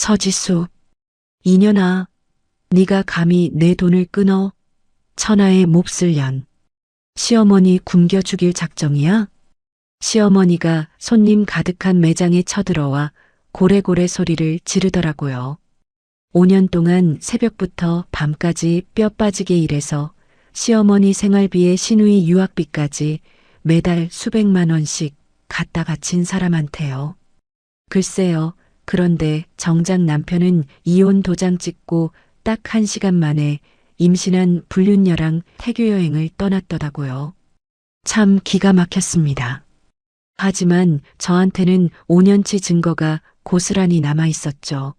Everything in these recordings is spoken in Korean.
서지수, 이년아, 네가 감히 내 돈을 끊어? 천하의 몹쓸 년. 시어머니 굶겨 죽일 작정이야? 시어머니가 손님 가득한 매장에 쳐들어와 고래고래 소리를 지르더라고요. 5년 동안 새벽부터 밤까지 뼈 빠지게 일해서 시어머니 생활비에 시누이 유학비까지 매달 수백만 원씩 갖다 바친 사람한테요. 글쎄요. 그런데 정작 남편은 이혼 도장 찍고 딱 1시간 만에 임신한 불륜녀랑 태교 여행을 떠났더라고요. 참 기가 막혔습니다. 하지만 저한테는 5년치 증거가 고스란히 남아 있었죠.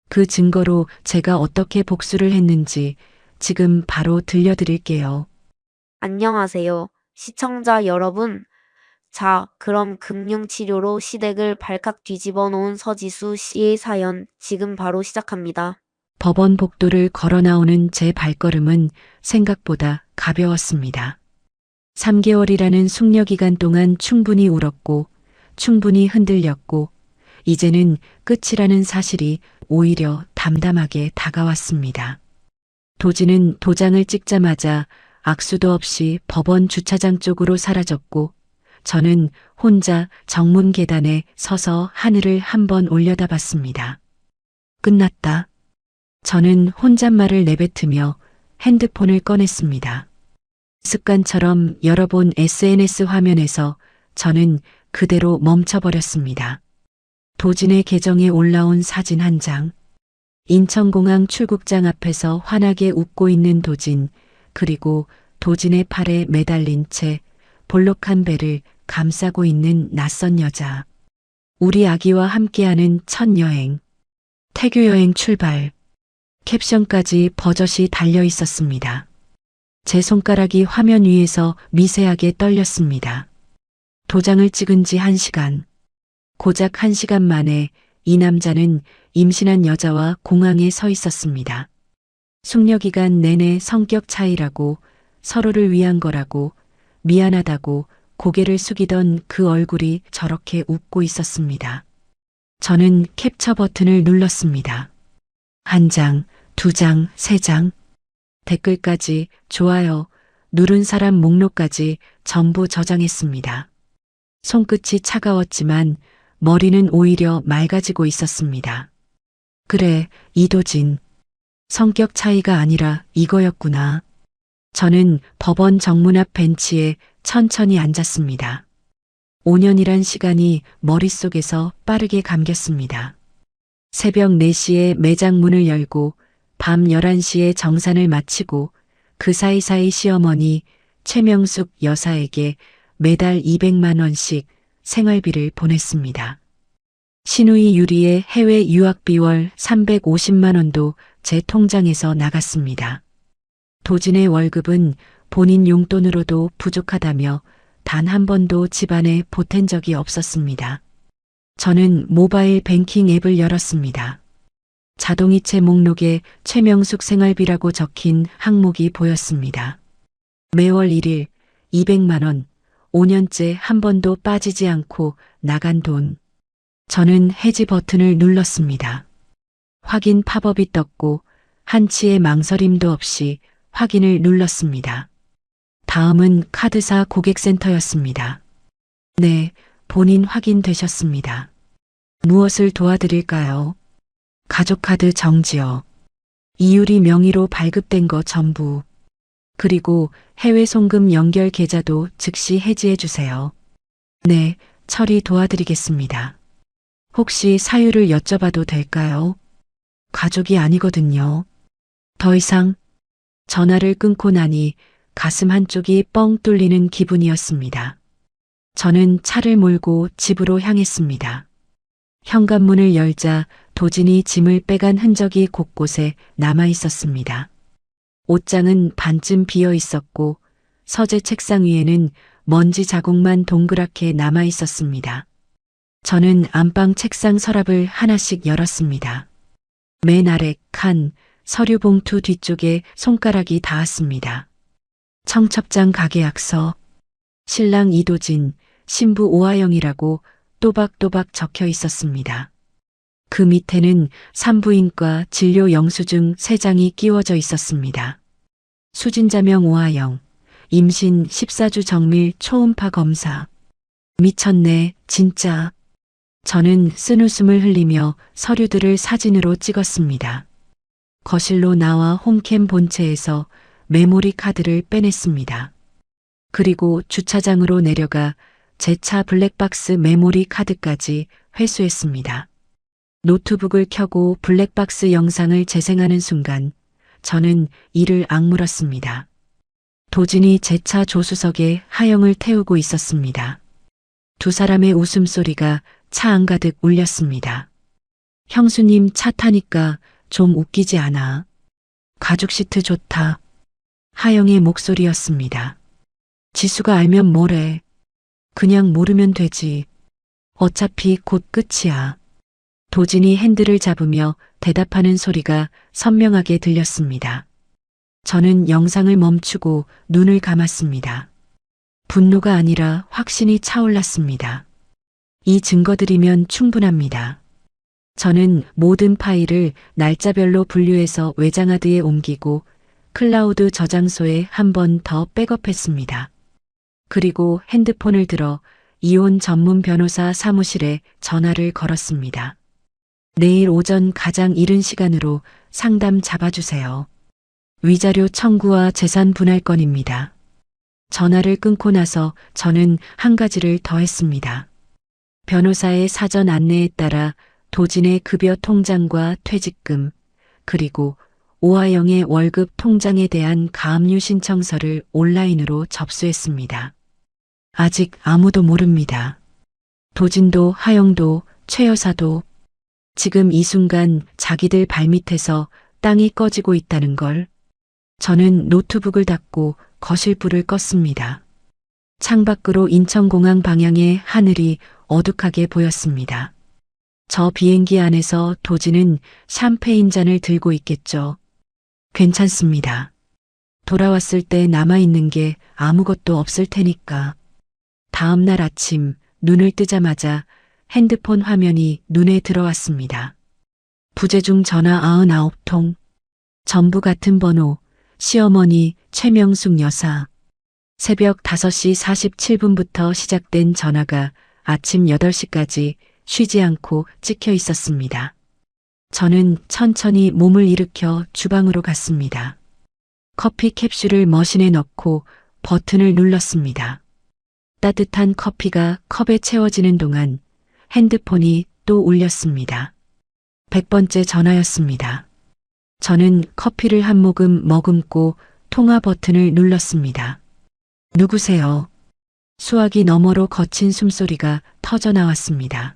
그 증거로 제가 어떻게 복수를 했는지 지금 바로 들려드릴게요. 안녕하세요, 시청자 여러분. 자, 그럼 금융치료로 시댁을 발칵 뒤집어 놓은 서지수 씨의 사연 지금 바로 시작합니다. 법원 복도를 걸어 나오는 제 발걸음은 생각보다 가벼웠습니다. 3개월이라는 숙려 기간 동안 충분히 울었고, 충분히 흔들렸고, 이제는 끝이라는 사실이 오히려 담담하게 다가왔습니다. 도지는 도장을 찍자마자 악수도 없이 법원 주차장 쪽으로 사라졌고, 저는 혼자 정문 계단에 서서 하늘을 한번 올려다봤습니다. 끝났다. 저는 혼잣말을 내뱉으며 핸드폰을 꺼냈습니다. 습관처럼 열어본 SNS 화면에서 저는 그대로 멈춰버렸습니다. 도진의 계정에 올라온 사진 한 장. 인천공항 출국장 앞에서 환하게 웃고 있는 도진, 그리고 도진의 팔에 매달린 채 볼록한 배를 감싸고 있는 낯선 여자. 우리 아기와 함께하는 첫 여행. 태교 여행 출발. 캡션까지 버젓이 달려 있었습니다. 제 손가락이 화면 위에서 미세하게 떨렸습니다. 도장을 찍은 지 1시간. 고작 1시간 만에 이 남자는 임신한 여자와 공항에 서 있었습니다. 숙려 기간 내내 성격 차이라고, 서로를 위한 거라고, 미안하다고 고개를 숙이던 그 얼굴이 저렇게 웃고 있었습니다. 저는 캡처 버튼을 눌렀습니다. 1장, 2장, 3장. 댓글까지, 좋아요, 누른 사람 목록까지 전부 저장했습니다. 손끝이 차가웠지만 머리는 오히려 맑아지고 있었습니다. 그래, 이도진. 성격 차이가 아니라 이거였구나. 저는 법원 정문 앞 벤치에 천천히 앉았습니다. 5년이란 시간이 머릿속에서 빠르게 감겼습니다. 새벽 4시에 매장 문을 열고 밤 11시에 정산을 마치고 그 사이사이 시어머니 최명숙 여사에게 매달 200만 원씩 생활비를 보냈습니다. 시누이 유리의 해외 유학비 월 350만 원도 제 통장에서 나갔습니다. 도진의 월급은 본인 용돈으로도 부족하다며 단 한 번도 집안에 보탠 적이 없었습니다. 저는 모바일 뱅킹 앱을 열었습니다. 자동이체 목록에 최명숙 생활비라고 적힌 항목이 보였습니다. 매월 1일 200만 원, 5년째 한 번도 빠지지 않고 나간 돈. 저는 해지 버튼을 눌렀습니다. 확인 팝업이 떴고 한치의 망설임도 없이 확인을 눌렀습니다. 다음은 카드사 고객센터였습니다. 네, 본인 확인되셨습니다. 무엇을 도와드릴까요? 가족카드 정지요. 이유리 명의로 발급된 거 전부. 그리고 해외 송금 연결 계좌도 즉시 해지해 주세요. 네, 처리 도와드리겠습니다. 혹시 사유를 여쭤봐도 될까요? 가족이 아니거든요. 더 이상. 전화를 끊고 나니 가슴 한쪽이 뻥 뚫리는 기분이었습니다. 저는 차를 몰고 집으로 향했습니다. 현관문을 열자 도진이 짐을 빼간 흔적이 곳곳에 남아 있었습니다. 옷장은 반쯤 비어 있었고 서재 책상 위에는 먼지 자국만 동그랗게 남아 있었습니다. 저는 안방 책상 서랍을 하나씩 열었습니다. 맨 아래 칸, 서류 봉투 뒤쪽에 손가락이 닿았습니다. 청첩장 가계약서, 신랑 이도진, 신부 오하영이라고 또박또박 적혀 있었습니다. 그 밑에는 산부인과 진료 영수증 3장이 끼워져 있었습니다. 수진자명 오하영, 임신 14주 정밀 초음파 검사. 미쳤네, 진짜. 저는 쓴웃음을 흘리며 서류들을 사진으로 찍었습니다. 거실로 나와 홈캠 본체에서 메모리 카드를 빼냈습니다. 그리고 주차장으로 내려가 제 차 블랙박스 메모리 카드까지 회수했습니다. 노트북을 켜고 블랙박스 영상을 재생하는 순간 저는 이를 악물었습니다. 도진이 제 차 조수석에 하영을 태우고 있었습니다. 두 사람의 웃음소리가 차 안가득 울렸습니다. 형수님 차 타니까 좀 웃기지 않아? 가죽 시트 좋다. 하영의 목소리였습니다. 지수가 알면 뭐래. 그냥 모르면 되지. 어차피 곧 끝이야. 도진이 핸들을 잡으며 대답하는 소리가 선명하게 들렸습니다. 저는 영상을 멈추고 눈을 감았습니다. 분노가 아니라 확신이 차올랐습니다. 이 증거들이면 충분합니다. 저는 모든 파일을 날짜별로 분류해서 외장하드에 옮기고 클라우드 저장소에 한 번 더 백업했습니다. 그리고 핸드폰을 들어 이혼 전문 변호사 사무실에 전화를 걸었습니다. 내일 오전 가장 이른 시간으로 상담 잡아주세요. 위자료 청구와 재산 분할 건입니다. 전화를 끊고 나서 저는 한 가지를 더 했습니다. 변호사의 사전 안내에 따라 도진의 급여 통장과 퇴직금, 그리고 오하영의 월급 통장에 대한 가압류 신청서를 온라인으로 접수했습니다. 아직 아무도 모릅니다. 도진도 하영도 최 여사도 지금 이 순간 자기들 발밑에서 땅이 꺼지고 있다는 걸. 저는 노트북을 닫고 거실 불을 껐습니다. 창밖으로 인천공항 방향의 하늘이 어둑하게 보였습니다. 저 비행기 안에서 도진은 샴페인 잔을 들고 있겠죠. 괜찮습니다. 돌아왔을 때 남아있는 게 아무것도 없을 테니까. 다음 날 아침 눈을 뜨자마자 핸드폰 화면이 눈에 들어왔습니다. 부재중 전화 99통. 전부 같은 번호. 시어머니 최명숙 여사. 새벽 5시 47분부터 시작된 전화가 아침 8시까지 쉬지 않고 찍혀 있었습니다. 저는 천천히 몸을 일으켜 주방으로 갔습니다. 커피 캡슐을 머신에 넣고 버튼을 눌렀습니다. 따뜻한 커피가 컵에 채워지는 동안 핸드폰이 또 울렸습니다. 100번째 전화였습니다. 저는 커피를 한 모금 머금고 통화 버튼을 눌렀습니다. 누구세요? 수화기 너머로 거친 숨소리가 터져 나왔습니다.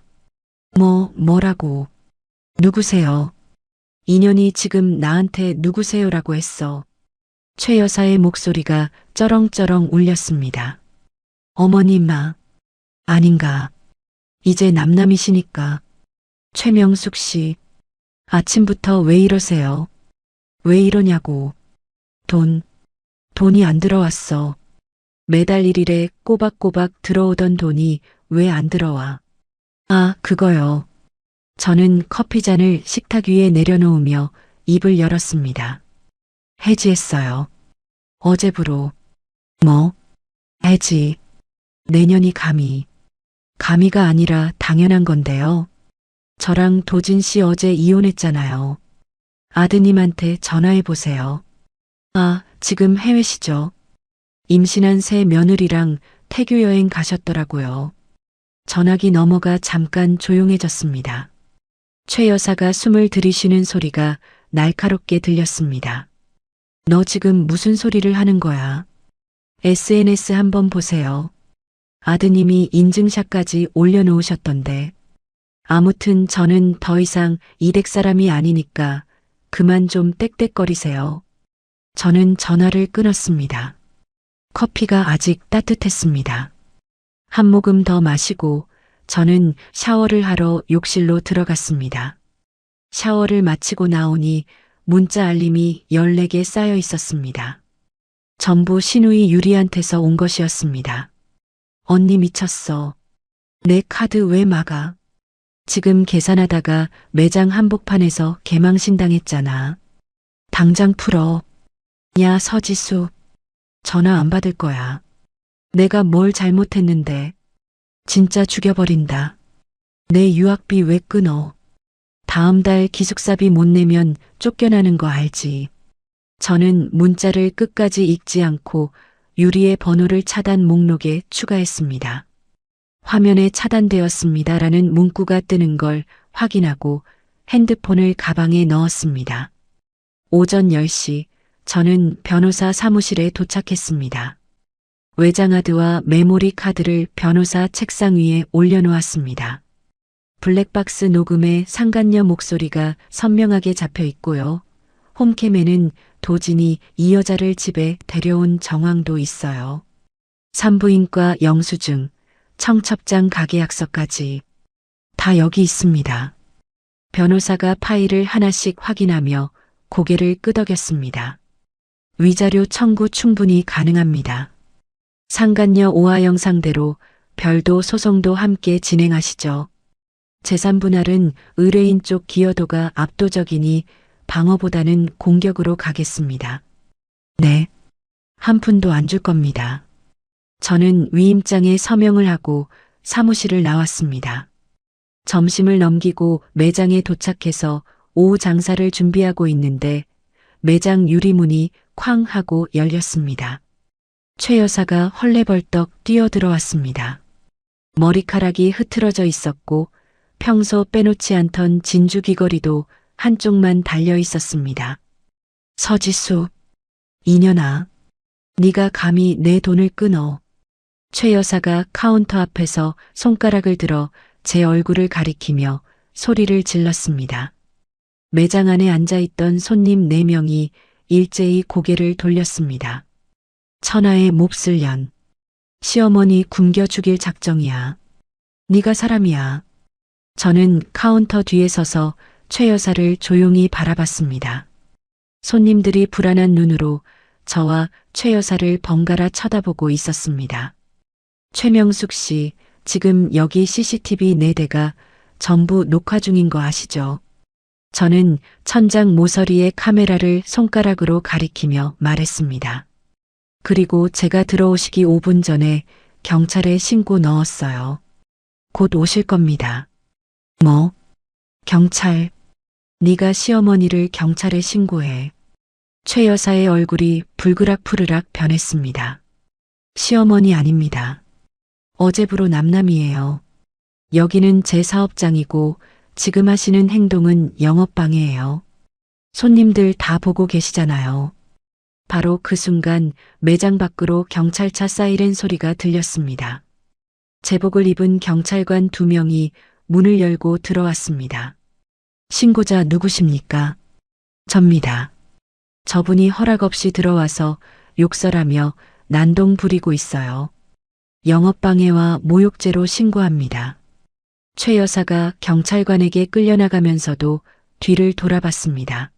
뭐라고? 누구세요? 인연이 지금 나한테 누구세요라고 했어. 최 여사의 목소리가 쩌렁쩌렁 울렸습니다. 어머니마. 아닌가. 이제 남남이시니까. 최명숙 씨. 아침부터 왜 이러세요? 왜 이러냐고. 돈이 안 들어왔어. 매달 1일에 꼬박꼬박 들어오던 돈이 왜 안 들어와. 아, 그거요. 저는 커피잔을 식탁 위에 내려놓으며 입을 열었습니다. 해지했어요. 어제부로. 뭐? 해지. 내년이 감히가 아니라 당연한 건데요. 저랑 도진 씨 어제 이혼했잖아요. 아드님한테 전화해 보세요. 아, 지금 해외시죠? 임신한 새 며느리랑 태교 여행 가셨더라고요. 전화기 너머가 잠깐 조용해졌습니다. 최 여사가 숨을 들이쉬는 소리가 날카롭게 들렸습니다. 너 지금 무슨 소리를 하는 거야? SNS 한번 보세요. 아드님이 인증샷까지 올려놓으셨던데. 아무튼 저는 더 이상 이댁 사람이 아니니까 그만 좀 떽떽거리세요. 저는 전화를 끊었습니다. 커피가 아직 따뜻했습니다. 한 모금 더 마시고 저는 샤워를 하러 욕실로 들어갔습니다. 샤워를 마치고 나오니 문자 알림이 14개 쌓여 있었습니다. 전부 신우이 유리한테서 온 것이었습니다. 언니 미쳤어. 내 카드 왜 막아? 지금 계산하다가 매장 한복판에서 개망신 당했잖아. 당장 풀어. 야, 서지수. 전화 안 받을 거야. 내가 뭘 잘못했는데. 진짜 죽여버린다. 내 유학비 왜 끊어? 다음 달 기숙사비 못 내면 쫓겨나는 거 알지? 저는 문자를 끝까지 읽지 않고 유리의 번호를 차단 목록에 추가했습니다. 화면에 차단되었습니다라는 문구가 뜨는 걸 확인하고 핸드폰을 가방에 넣었습니다. 오전 10시 저는 변호사 사무실에 도착했습니다. 외장하드와 메모리 카드를 변호사 책상 위에 올려놓았습니다. 블랙박스 녹음에 상간녀 목소리가 선명하게 잡혀 있고요. 홈캠에는 도진이 이 여자를 집에 데려온 정황도 있어요. 산부인과 영수증, 청첩장 가게 약서까지 다 여기 있습니다. 변호사가 파일을 하나씩 확인하며 고개를 끄덕였습니다. 위자료 청구 충분히 가능합니다. 상간녀 오하영 상대로 별도 소송도 함께 진행하시죠. 재산 분할은 의뢰인 쪽 기여도가 압도적이니 방어보다는 공격으로 가겠습니다. 네. 한 푼도 안 줄 겁니다. 저는 위임장에 서명을 하고 사무실을 나왔습니다. 점심을 넘기고 매장에 도착해서 오후 장사를 준비하고 있는데 매장 유리문이 쾅 하고 열렸습니다. 최 여사가 헐레벌떡 뛰어들어왔습니다. 머리카락이 흐트러져 있었고 평소 빼놓지 않던 진주 귀걸이도 한쪽만 달려 있었습니다. 서지수, 이년아, 네가 감히 내 돈을 끊어. 최 여사가 카운터 앞에서 손가락을 들어 제 얼굴을 가리키며 소리를 질렀습니다. 매장 안에 앉아있던 손님 4명이 일제히 고개를 돌렸습니다. 천하의 몹쓸 년. 시어머니 굶겨 죽일 작정이야. 네가 사람이야. 저는 카운터 뒤에 서서 최 여사를 조용히 바라봤습니다. 손님들이 불안한 눈으로 저와 최 여사를 번갈아 쳐다보고 있었습니다. 최명숙 씨, 지금 여기 CCTV 4대가 전부 녹화 중인 거 아시죠? 저는 천장 모서리에 카메라를 손가락으로 가리키며 말했습니다. 그리고 제가 들어오시기 5분 전에 경찰에 신고 넣었어요. 곧 오실 겁니다. 뭐? 경찰. 네가 시어머니를 경찰에 신고해. 최 여사의 얼굴이 불그락푸르락 변했습니다. 시어머니 아닙니다. 어제부로 남남이에요. 여기는 제 사업장이고 지금 하시는 행동은 영업방해예요. 손님들 다 보고 계시잖아요. 바로 그 순간 매장 밖으로 경찰차 사이렌 소리가 들렸습니다. 제복을 입은 경찰관 2명이 문을 열고 들어왔습니다. 신고자 누구십니까? 접니다. 저분이 허락 없이 들어와서 욕설하며 난동 부리고 있어요. 영업방해와 모욕죄로 신고합니다. 최 여사가 경찰관에게 끌려나가면서도 뒤를 돌아봤습니다.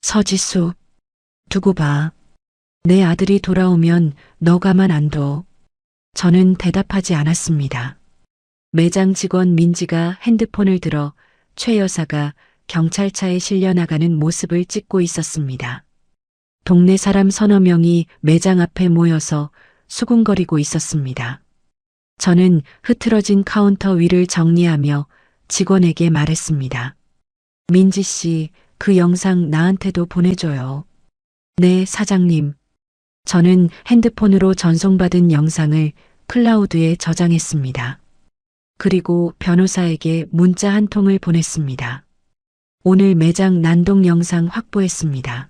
서지수, 두고 봐. 내 아들이 돌아오면 너 가만 안 둬. 저는 대답하지 않았습니다. 매장 직원 민지가 핸드폰을 들어 최 여사가 경찰차에 실려 나가는 모습을 찍고 있었습니다. 동네 사람 서너 명이 매장 앞에 모여서 수군거리고 있었습니다. 저는 흐트러진 카운터 위를 정리하며 직원에게 말했습니다. 민지 씨, 그 영상 나한테도 보내줘요. 네, 사장님. 저는 핸드폰으로 전송받은 영상을 클라우드에 저장했습니다. 그리고 변호사에게 문자 한 통을 보냈습니다. 오늘 매장 난동 영상 확보했습니다.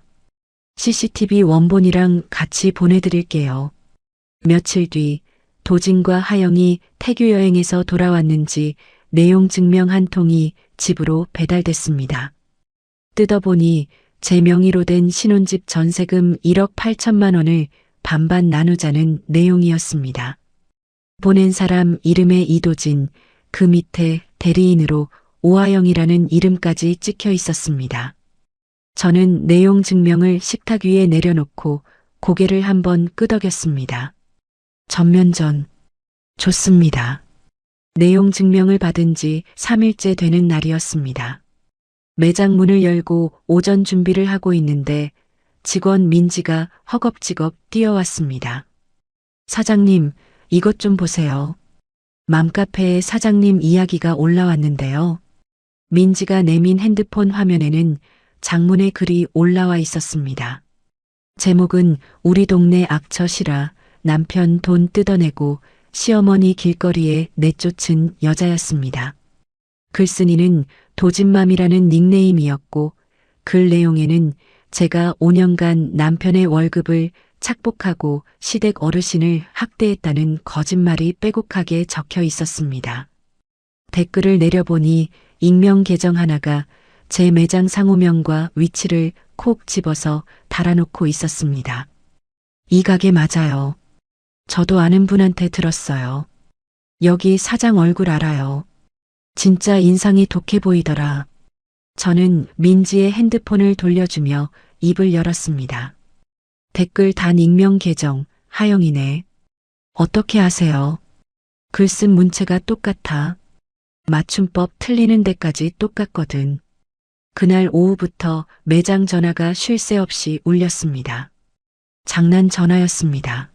CCTV 원본이랑 같이 보내드릴게요. 며칠 뒤 도진과 하영이 태교 여행에서 돌아왔는지 내용 증명 한 통이 집으로 배달됐습니다. 뜯어보니 제 명의로 된 신혼집 전세금 1억 8천만 원을 반반 나누자는 내용이었습니다. 보낸 사람 이름에 이도진, 그 밑에 대리인으로 오하영이라는 이름까지 찍혀 있었습니다. 저는 내용 증명을 식탁 위에 내려놓고 고개를 한번 끄덕였습니다. 전면전. 좋습니다. 내용 증명을 받은 지 3일째 되는 날이었습니다. 매장 문을 열고 오전 준비를 하고 있는데 직원 민지가 허겁지겁 뛰어왔습니다. 사장님, 이것 좀 보세요. 맘카페에 사장님 이야기가 올라왔는데요. 민지가 내민 핸드폰 화면에는 장문의 글이 올라와 있었습니다. 제목은 우리 동네 악처시라 남편 돈 뜯어내고 시어머니 길거리에 내쫓은 여자였습니다. 글쓴이는 도진맘이라는 닉네임이었고 글 내용에는 제가 5년간 남편의 월급을 착복하고 시댁 어르신을 학대했다는 거짓말이 빼곡하게 적혀 있었습니다. 댓글을 내려보니 익명 계정 하나가 제 매장 상호명과 위치를 콕 집어서 달아놓고 있었습니다. 이 가게 맞아요. 저도 아는 분한테 들었어요. 여기 사장 얼굴 알아요. 진짜 인상이 독해 보이더라. 저는 민지의 핸드폰을 돌려주며 입을 열었습니다. 댓글 단 익명 계정, 하영이네. 어떻게 아세요? 글 쓴 문체가 똑같아. 맞춤법 틀리는 데까지 똑같거든. 그날 오후부터 매장 전화가 쉴 새 없이 울렸습니다. 장난 전화였습니다.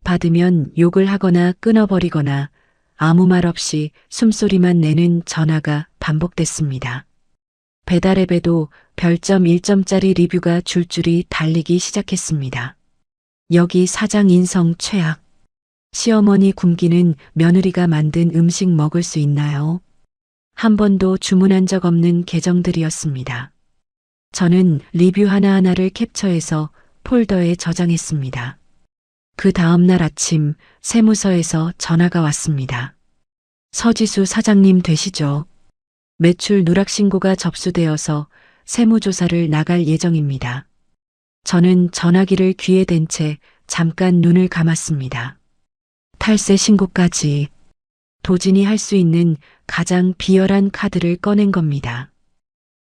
받으면 욕을 하거나 끊어버리거나 아무 말 없이 숨소리만 내는 전화가 반복됐습니다. 배달앱에도 별점 1점짜리 리뷰가 줄줄이 달리기 시작했습니다. 여기 사장 인성 최악. 시어머니 굶기는 며느리가 만든 음식 먹을 수 있나요? 한 번도 주문한 적 없는 계정들이었습니다. 저는 리뷰 하나하나를 캡처해서 폴더에 저장했습니다. 그 다음날 아침 세무서에서 전화가 왔습니다. 서지수 사장님 되시죠? 매출 누락 신고가 접수되어서 세무조사를 나갈 예정입니다. 저는 전화기를 귀에 댄 채 잠깐 눈을 감았습니다. 탈세 신고까지. 도진이 할 수 있는 가장 비열한 카드를 꺼낸 겁니다.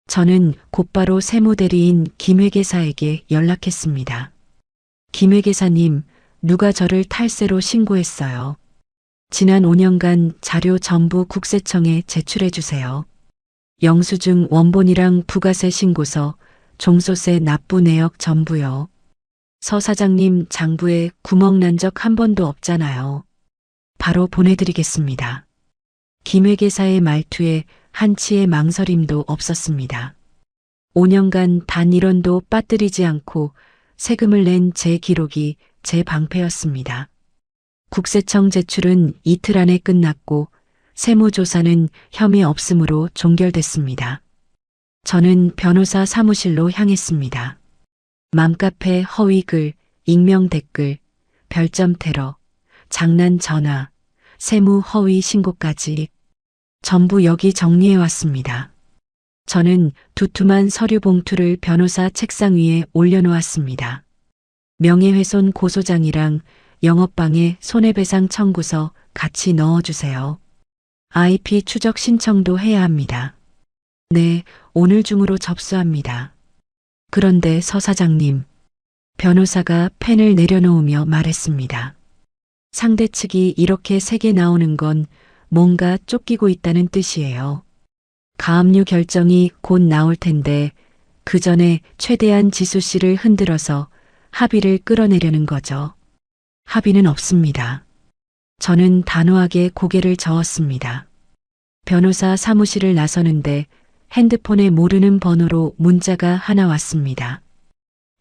저는 곧바로 세무대리인 김회계사에게 연락했습니다. 김회계사님, 누가 저를 탈세로 신고했어요. 지난 5년간 자료 전부 국세청에 제출해 주세요. 영수증 원본이랑 부가세 신고서, 종소세 납부 내역 전부요. 서 사장님 장부에 구멍 난 적 한 번도 없잖아요. 바로 보내드리겠습니다. 김회계사의 말투에 한치의 망설임도 없었습니다. 5년간 단 1원도 빠뜨리지 않고 세금을 낸 제 기록이 제 방패였습니다. 국세청 제출은 이틀 안에 끝났고 세무조사는 혐의 없음으로 종결됐습니다. 저는 변호사 사무실로 향했습니다. 맘카페 허위글, 익명 댓글, 별점 테러, 장난 전화, 세무 허위 신고까지 전부 여기 정리해 왔습니다. 저는 두툼한 서류 봉투를 변호사 책상 위에 올려놓았습니다. 명예훼손 고소장이랑 영업방해 손해배상 청구서 같이 넣어주세요. IP 추적 신청도 해야 합니다. 네, 오늘 중으로 접수합니다. 그런데 서 사장님, 변호사가 펜을 내려놓으며 말했습니다. 상대 측이 이렇게 세게 나오는 건 뭔가 쫓기고 있다는 뜻이에요. 가압류 결정이 곧 나올 텐데 그 전에 최대한 지수 씨를 흔들어서 합의를 끌어내려는 거죠. 합의는 없습니다. 저는 단호하게 고개를 저었습니다. 변호사 사무실을 나서는데 핸드폰에 모르는 번호로 문자가 하나 왔습니다.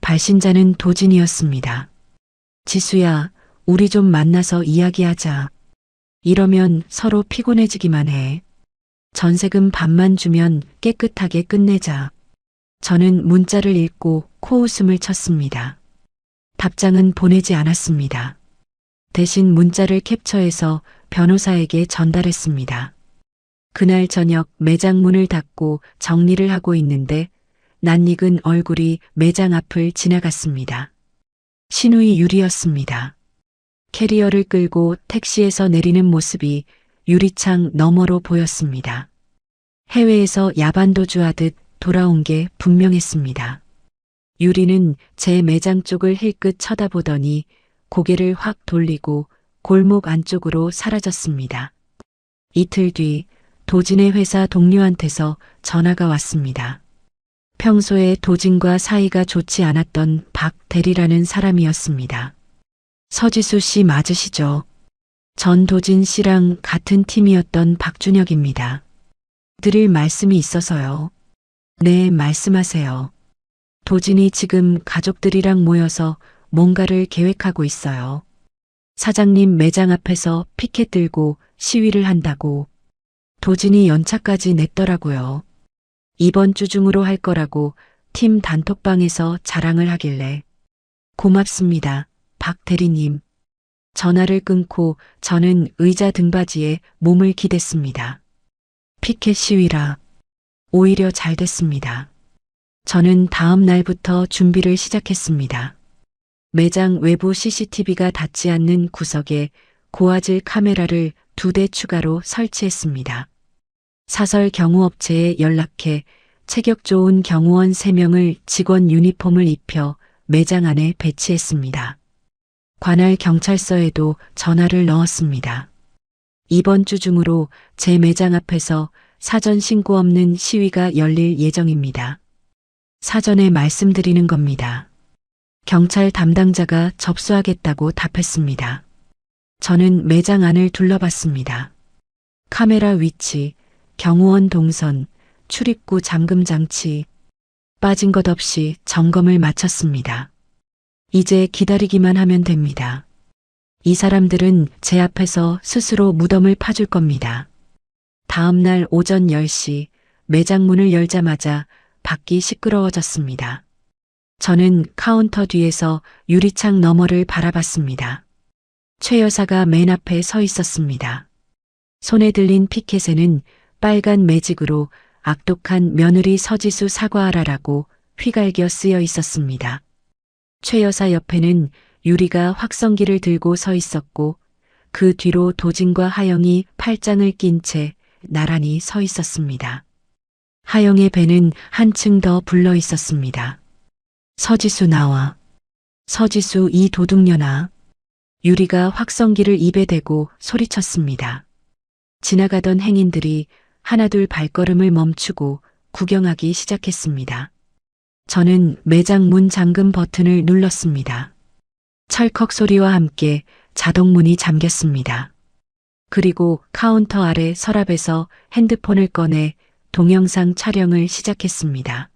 발신자는 도진이었습니다. 지수야, 우리 좀 만나서 이야기하자. 이러면 서로 피곤해지기만 해. 전세금 반만 주면 깨끗하게 끝내자. 저는 문자를 읽고 코웃음을 쳤습니다. 답장은 보내지 않았습니다. 대신 문자를 캡처해서 변호사에게 전달했습니다. 그날 저녁 매장 문을 닫고 정리를 하고 있는데 낯익은 얼굴이 매장 앞을 지나갔습니다. 신우이 유리였습니다. 캐리어를 끌고 택시에서 내리는 모습이 유리창 너머로 보였습니다. 해외에서 야반도주하듯 돌아온 게 분명했습니다. 유리는 제 매장 쪽을 힐끗 쳐다보더니 고개를 확 돌리고 골목 안쪽으로 사라졌습니다. 이틀 뒤 도진의 회사 동료한테서 전화가 왔습니다. 평소에 도진과 사이가 좋지 않았던 박 대리라는 사람이었습니다. 서지수 씨 맞으시죠? 전 도진 씨랑 같은 팀이었던 박준혁입니다. 드릴 말씀이 있어서요. 네, 말씀하세요. 도진이 지금 가족들이랑 모여서 뭔가를 계획하고 있어요. 사장님 매장 앞에서 피켓 들고 시위를 한다고. 도진이 연차까지 냈더라고요. 이번 주 중으로 할 거라고 팀 단톡방에서 자랑을 하길래. 고맙습니다, 박 대리님. 전화를 끊고 저는 의자 등받이에 몸을 기댔습니다. 피켓 시위라. 오히려 잘 됐습니다. 저는 다음 날부터 준비를 시작했습니다. 매장 외부 CCTV가 닿지 않는 구석에 고화질 카메라를 2대 추가로 설치했습니다. 사설 경호업체에 연락해 체격 좋은 경호원 3명을 직원 유니폼을 입혀 매장 안에 배치했습니다. 관할 경찰서에도 전화를 넣었습니다. 이번 주 중으로 제 매장 앞에서 사전 신고 없는 시위가 열릴 예정입니다. 사전에 말씀드리는 겁니다. 경찰 담당자가 접수하겠다고 답했습니다. 저는 매장 안을 둘러봤습니다. 카메라 위치, 경호원 동선, 출입구 잠금 장치, 빠진 것 없이 점검을 마쳤습니다. 이제 기다리기만 하면 됩니다. 이 사람들은 제 앞에서 스스로 무덤을 파줄 겁니다. 다음 날 오전 10시 매장 문을 열자마자 밖이 시끄러워졌습니다. 저는 카운터 뒤에서 유리창 너머를 바라봤습니다. 최 여사가 맨 앞에 서 있었습니다. 손에 들린 피켓에는 빨간 매직으로 악독한 며느리 서지수 사과하라라고 휘갈겨 쓰여 있었습니다. 최 여사 옆에는 유리가 확성기를 들고 서 있었고 그 뒤로 도진과 하영이 팔짱을 낀 채 나란히 서 있었습니다. 하영의 배는 한층 더 불러 있었습니다. 서지수 나와. 서지수 이 도둑년아. 유리가 확성기를 입에 대고 소리쳤습니다. 지나가던 행인들이 하나둘 발걸음을 멈추고 구경하기 시작했습니다. 저는 매장 문 잠금 버튼을 눌렀습니다. 철컥 소리와 함께 자동문이 잠겼습니다. 그리고 카운터 아래 서랍에서 핸드폰을 꺼내 동영상 촬영을 시작했습니다.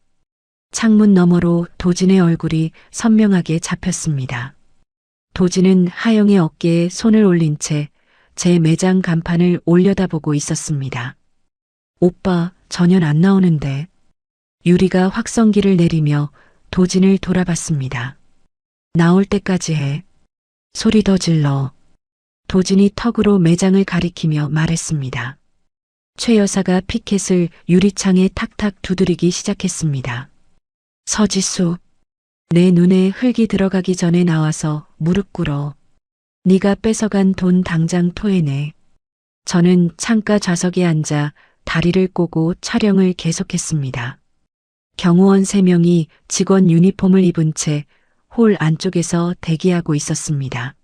창문 너머로 도진의 얼굴이 선명하게 잡혔습니다. 도진은 하영의 어깨에 손을 올린 채 제 매장 간판을 올려다보고 있었습니다. 오빠, 전혀 안 나오는데. 유리가 확성기를 내리며 도진을 돌아봤습니다. 나올 때까지 해. 소리 더 질러. 도진이 턱으로 매장을 가리키며 말했습니다. 최 여사가 피켓을 유리창에 탁탁 두드리기 시작했습니다. 서지수, 내 눈에 흙이 들어가기 전에 나와서 무릎 꿇어. 네가 뺏어간 돈 당장 토해내. 저는 창가 좌석에 앉아 다리를 꼬고 촬영을 계속했습니다. 경호원 3명이 직원 유니폼을 입은 채 홀 안쪽에서 대기하고 있었습니다.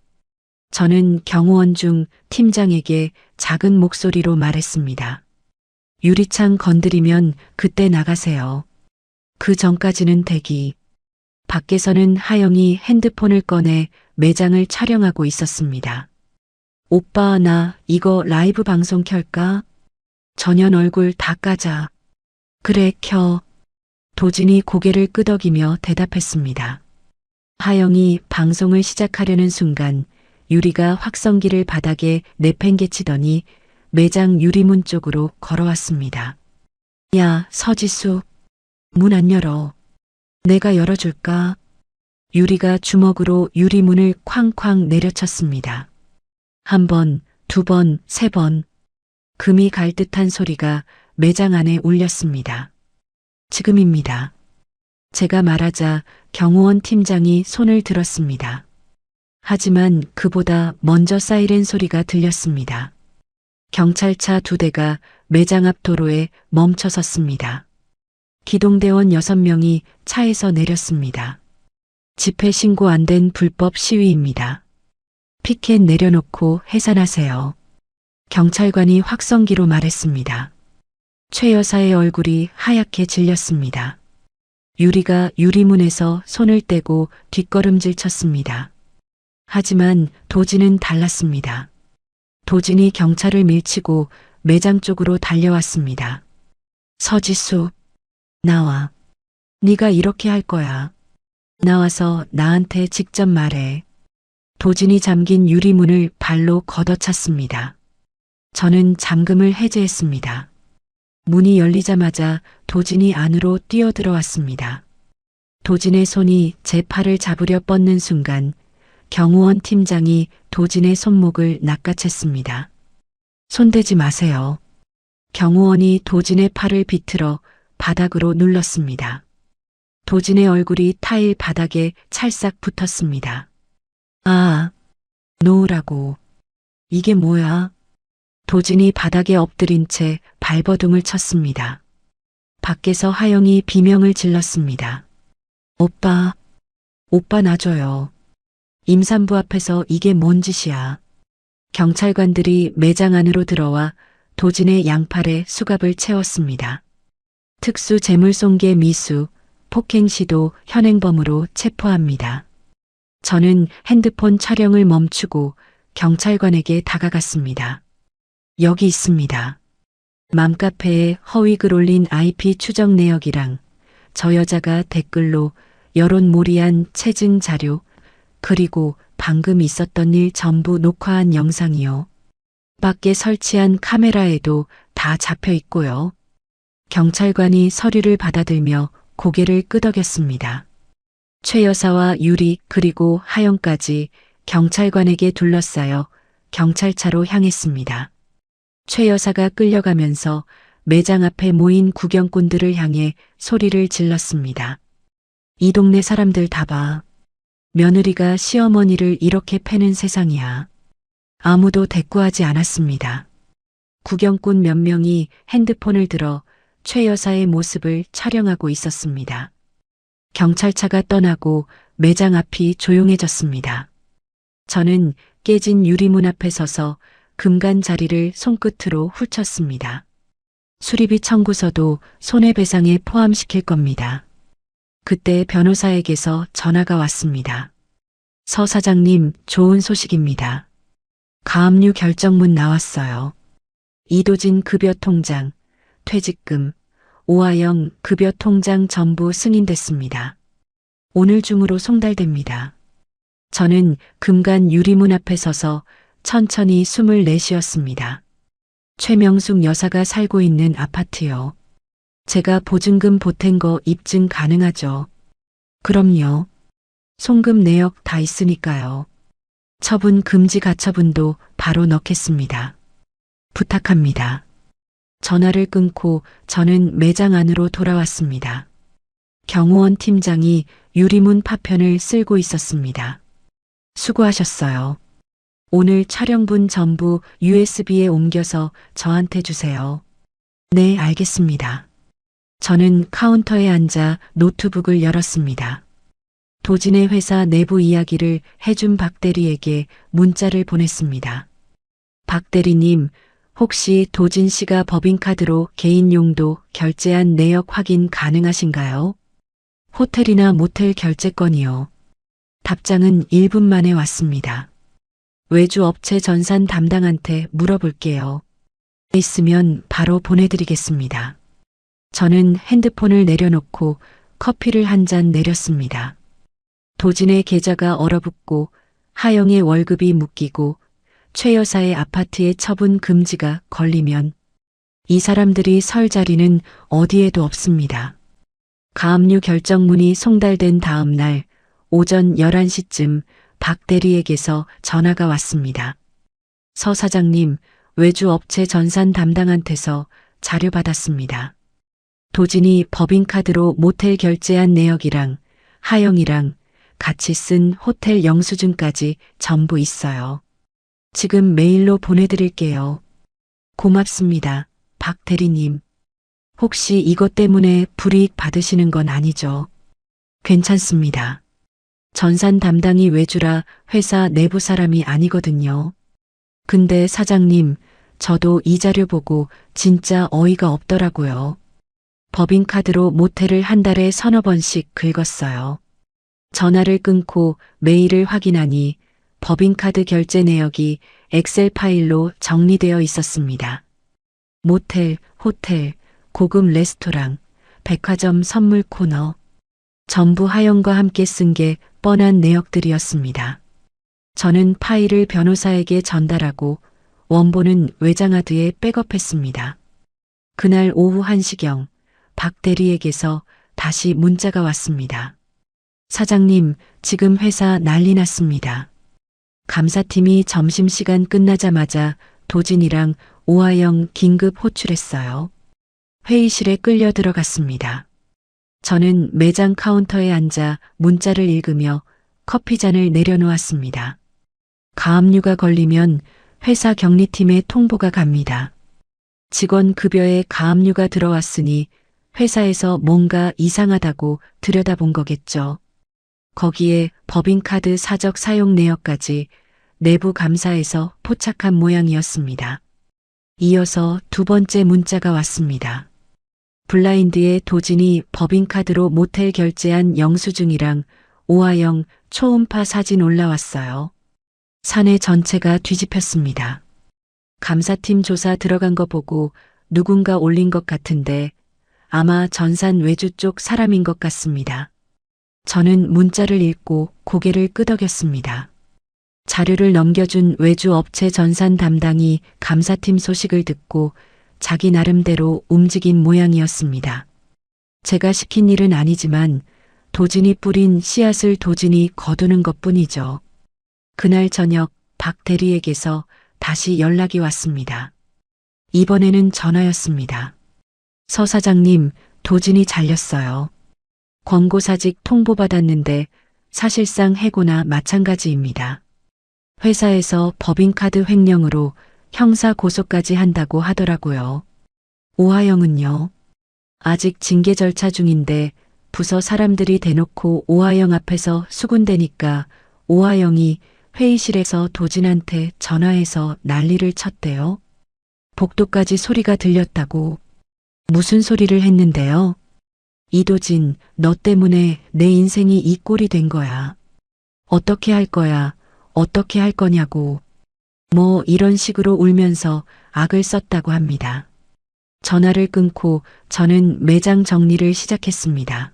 저는 경호원 중 팀장에게 작은 목소리로 말했습니다. 유리창 건드리면 그때 나가세요. 그 전까지는 대기. 밖에서는 하영이 핸드폰을 꺼내 매장을 촬영하고 있었습니다. 오빠, 나 이거 라이브 방송 켤까? 전현 얼굴 다 까자. 그래, 켜. 도진이 고개를 끄덕이며 대답했습니다. 하영이 방송을 시작하려는 순간 유리가 확성기를 바닥에 내팽개치더니 매장 유리문 쪽으로 걸어왔습니다. 야, 서지수. 문 안 열어. 내가 열어줄까? 유리가 주먹으로 유리문을 쾅쾅 내려쳤습니다. 1번, 2번, 3번. 금이 갈 듯한 소리가 매장 안에 울렸습니다. 지금입니다. 제가 말하자 경호원 팀장이 손을 들었습니다. 하지만 그보다 먼저 사이렌 소리가 들렸습니다. 경찰차 2대가 매장 앞 도로에 멈춰 섰습니다. 기동대원 6명이 차에서 내렸습니다. 집회 신고 안 된 불법 시위입니다. 피켓 내려놓고 해산하세요. 경찰관이 확성기로 말했습니다. 최 여사의 얼굴이 하얗게 질렸습니다. 유리가 유리문에서 손을 떼고 뒷걸음질 쳤습니다. 하지만 도진은 달랐습니다. 도진이 경찰을 밀치고 매장 쪽으로 달려왔습니다. 서지수, 나와. 네가 이렇게 할 거야. 나와서 나한테 직접 말해. 도진이 잠긴 유리문을 발로 걷어찼습니다. 저는 잠금을 해제했습니다. 문이 열리자마자 도진이 안으로 뛰어들어왔습니다. 도진의 손이 제 팔을 잡으려 뻗는 순간 경호원 팀장이 도진의 손목을 낚아챘습니다. 손대지 마세요. 경호원이 도진의 팔을 비틀어 바닥으로 눌렀습니다. 도진의 얼굴이 타일 바닥에 찰싹 붙었습니다. 아, 놓으라고. 이게 뭐야? 도진이 바닥에 엎드린 채 발버둥을 쳤습니다. 밖에서 하영이 비명을 질렀습니다. 오빠, 오빠 놔줘요. 임산부 앞에서 이게 뭔 짓이야. 경찰관들이 매장 안으로 들어와 도진의 양팔에 수갑을 채웠습니다. 특수 재물손괴 미수, 폭행 시도 현행범으로 체포합니다. 저는 핸드폰 촬영을 멈추고 경찰관에게 다가갔습니다. 여기 있습니다. 맘카페에 허위글 올린 IP 추적 내역이랑 저 여자가 댓글로 여론몰이한 체증 자료, 그리고 방금 있었던 일 전부 녹화한 영상이요. 밖에 설치한 카메라에도 다 잡혀 있고요. 경찰관이 서류를 받아들며 고개를 끄덕였습니다. 최 여사와 유리 그리고 하영까지 경찰관에게 둘러싸여 경찰차로 향했습니다. 최 여사가 끌려가면서 매장 앞에 모인 구경꾼들을 향해 소리를 질렀습니다. 이 동네 사람들 다 봐. 며느리가 시어머니를 이렇게 패는 세상이야. 아무도 대꾸하지 않았습니다. 구경꾼 몇 명이 핸드폰을 들어 최 여사의 모습을 촬영하고 있었습니다. 경찰차가 떠나고 매장 앞이 조용해졌습니다. 저는 깨진 유리문 앞에 서서 금간 자리를 손끝으로 훑쳤습니다. 수리비 청구서도 손해배상에 포함시킬 겁니다. 그때 변호사에게서 전화가 왔습니다. 서 사장님, 좋은 소식입니다. 가압류 결정문 나왔어요. 이도진 급여 통장, 퇴직금, 오하영 급여 통장 전부 승인됐습니다. 오늘 중으로 송달됩니다. 저는 금간 유리문 앞에 서서 천천히 숨을 내쉬었습니다. 최명숙 여사가 살고 있는 아파트요. 제가 보증금 보탠 거 입증 가능하죠? 그럼요. 송금 내역 다 있으니까요. 처분 금지 가처분도 바로 넣겠습니다. 부탁합니다. 전화를 끊고 저는 매장 안으로 돌아왔습니다. 경호원 팀장이 유리문 파편을 쓸고 있었습니다. 수고하셨어요. 오늘 촬영분 전부 USB에 옮겨서 저한테 주세요. 네, 알겠습니다. 저는 카운터에 앉아 노트북을 열었습니다. 도진의 회사 내부 이야기를 해준 박 대리에게 문자를 보냈습니다. 박 대리님, 혹시 도진 씨가 법인카드로 개인 용도 결제한 내역 확인 가능하신가요? 호텔이나 모텔 결제건이요. 답장은 1분 만에 왔습니다. 외주 업체 전산 담당한테 물어볼게요. 있으면 바로 보내드리겠습니다. 저는 핸드폰을 내려놓고 커피를 한 잔 내렸습니다. 도진의 계좌가 얼어붙고 하영의 월급이 묶이고 최 여사의 아파트의 처분 금지가 걸리면 이 사람들이 설 자리는 어디에도 없습니다. 가압류 결정문이 송달된 다음 날 오전 11시쯤 박 대리에게서 전화가 왔습니다. 서 사장님, 외주 업체 전산 담당한테서 자료 받았습니다. 도진이 법인카드로 모텔 결제한 내역이랑 하영이랑 같이 쓴 호텔 영수증까지 전부 있어요. 지금 메일로 보내드릴게요. 고맙습니다, 박 대리님. 혹시 이것 때문에 불이익 받으시는 건 아니죠? 괜찮습니다. 전산 담당이 외주라 회사 내부 사람이 아니거든요. 근데 사장님, 저도 이 자료 보고 진짜 어이가 없더라고요. 법인카드로 모텔을 한 달에 서너 번씩 긁었어요. 전화를 끊고 메일을 확인하니 법인카드 결제 내역이 엑셀 파일로 정리되어 있었습니다. 모텔, 호텔, 고급 레스토랑, 백화점 선물 코너. 전부 하영과 함께 쓴 게 뻔한 내역들이었습니다. 저는 파일을 변호사에게 전달하고 원본은 외장하드에 백업했습니다. 그날 오후 1시경 박 대리에게서 다시 문자가 왔습니다. 사장님, 지금 회사 난리 났습니다. 감사팀이 점심시간 끝나자마자 도진이랑 오하영 긴급 호출했어요. 회의실에 끌려 들어갔습니다. 저는 매장 카운터에 앉아 문자를 읽으며 커피잔을 내려놓았습니다. 가압류가 걸리면 회사 격리팀에 통보가 갑니다. 직원 급여에 가압류가 들어왔으니 회사에서 뭔가 이상하다고 들여다본 거겠죠. 거기에 법인카드 사적 사용 내역까지 내부 감사에서 포착한 모양이었습니다. 이어서 두 번째 문자가 왔습니다. 블라인드에 도진이 법인카드로 모텔 결제한 영수증이랑 오하영 초음파 사진 올라왔어요. 사내 전체가 뒤집혔습니다. 감사팀 조사 들어간 거 보고 누군가 올린 것 같은데 아마 전산 외주 쪽 사람인 것 같습니다. 저는 문자를 읽고 고개를 끄덕였습니다. 자료를 넘겨준 외주 업체 전산 담당이 감사팀 소식을 듣고 자기 나름대로 움직인 모양이었습니다. 제가 시킨 일은 아니지만 도진이 뿌린 씨앗을 도진이 거두는 것뿐이죠. 그날 저녁 박 대리에게서 다시 연락이 왔습니다. 이번에는 전화였습니다. 서 사장님, 도진이 잘렸어요. 권고사직 통보받았는데 사실상 해고나 마찬가지입니다. 회사에서 법인카드 횡령으로 형사 고소까지 한다고 하더라고요. 오하영은요? 아직 징계 절차 중인데 부서 사람들이 대놓고 오하영 앞에서 수군대니까 오하영이 회의실에서 도진한테 전화해서 난리를 쳤대요. 복도까지 소리가 들렸다고. 무슨 소리를 했는데요? 이도진, 너 때문에 내 인생이 이 꼴이 된 거야. 어떻게 할 거야? 어떻게 할 거냐고. 뭐 이런 식으로 울면서 악을 썼다고 합니다. 전화를 끊고 저는 매장 정리를 시작했습니다.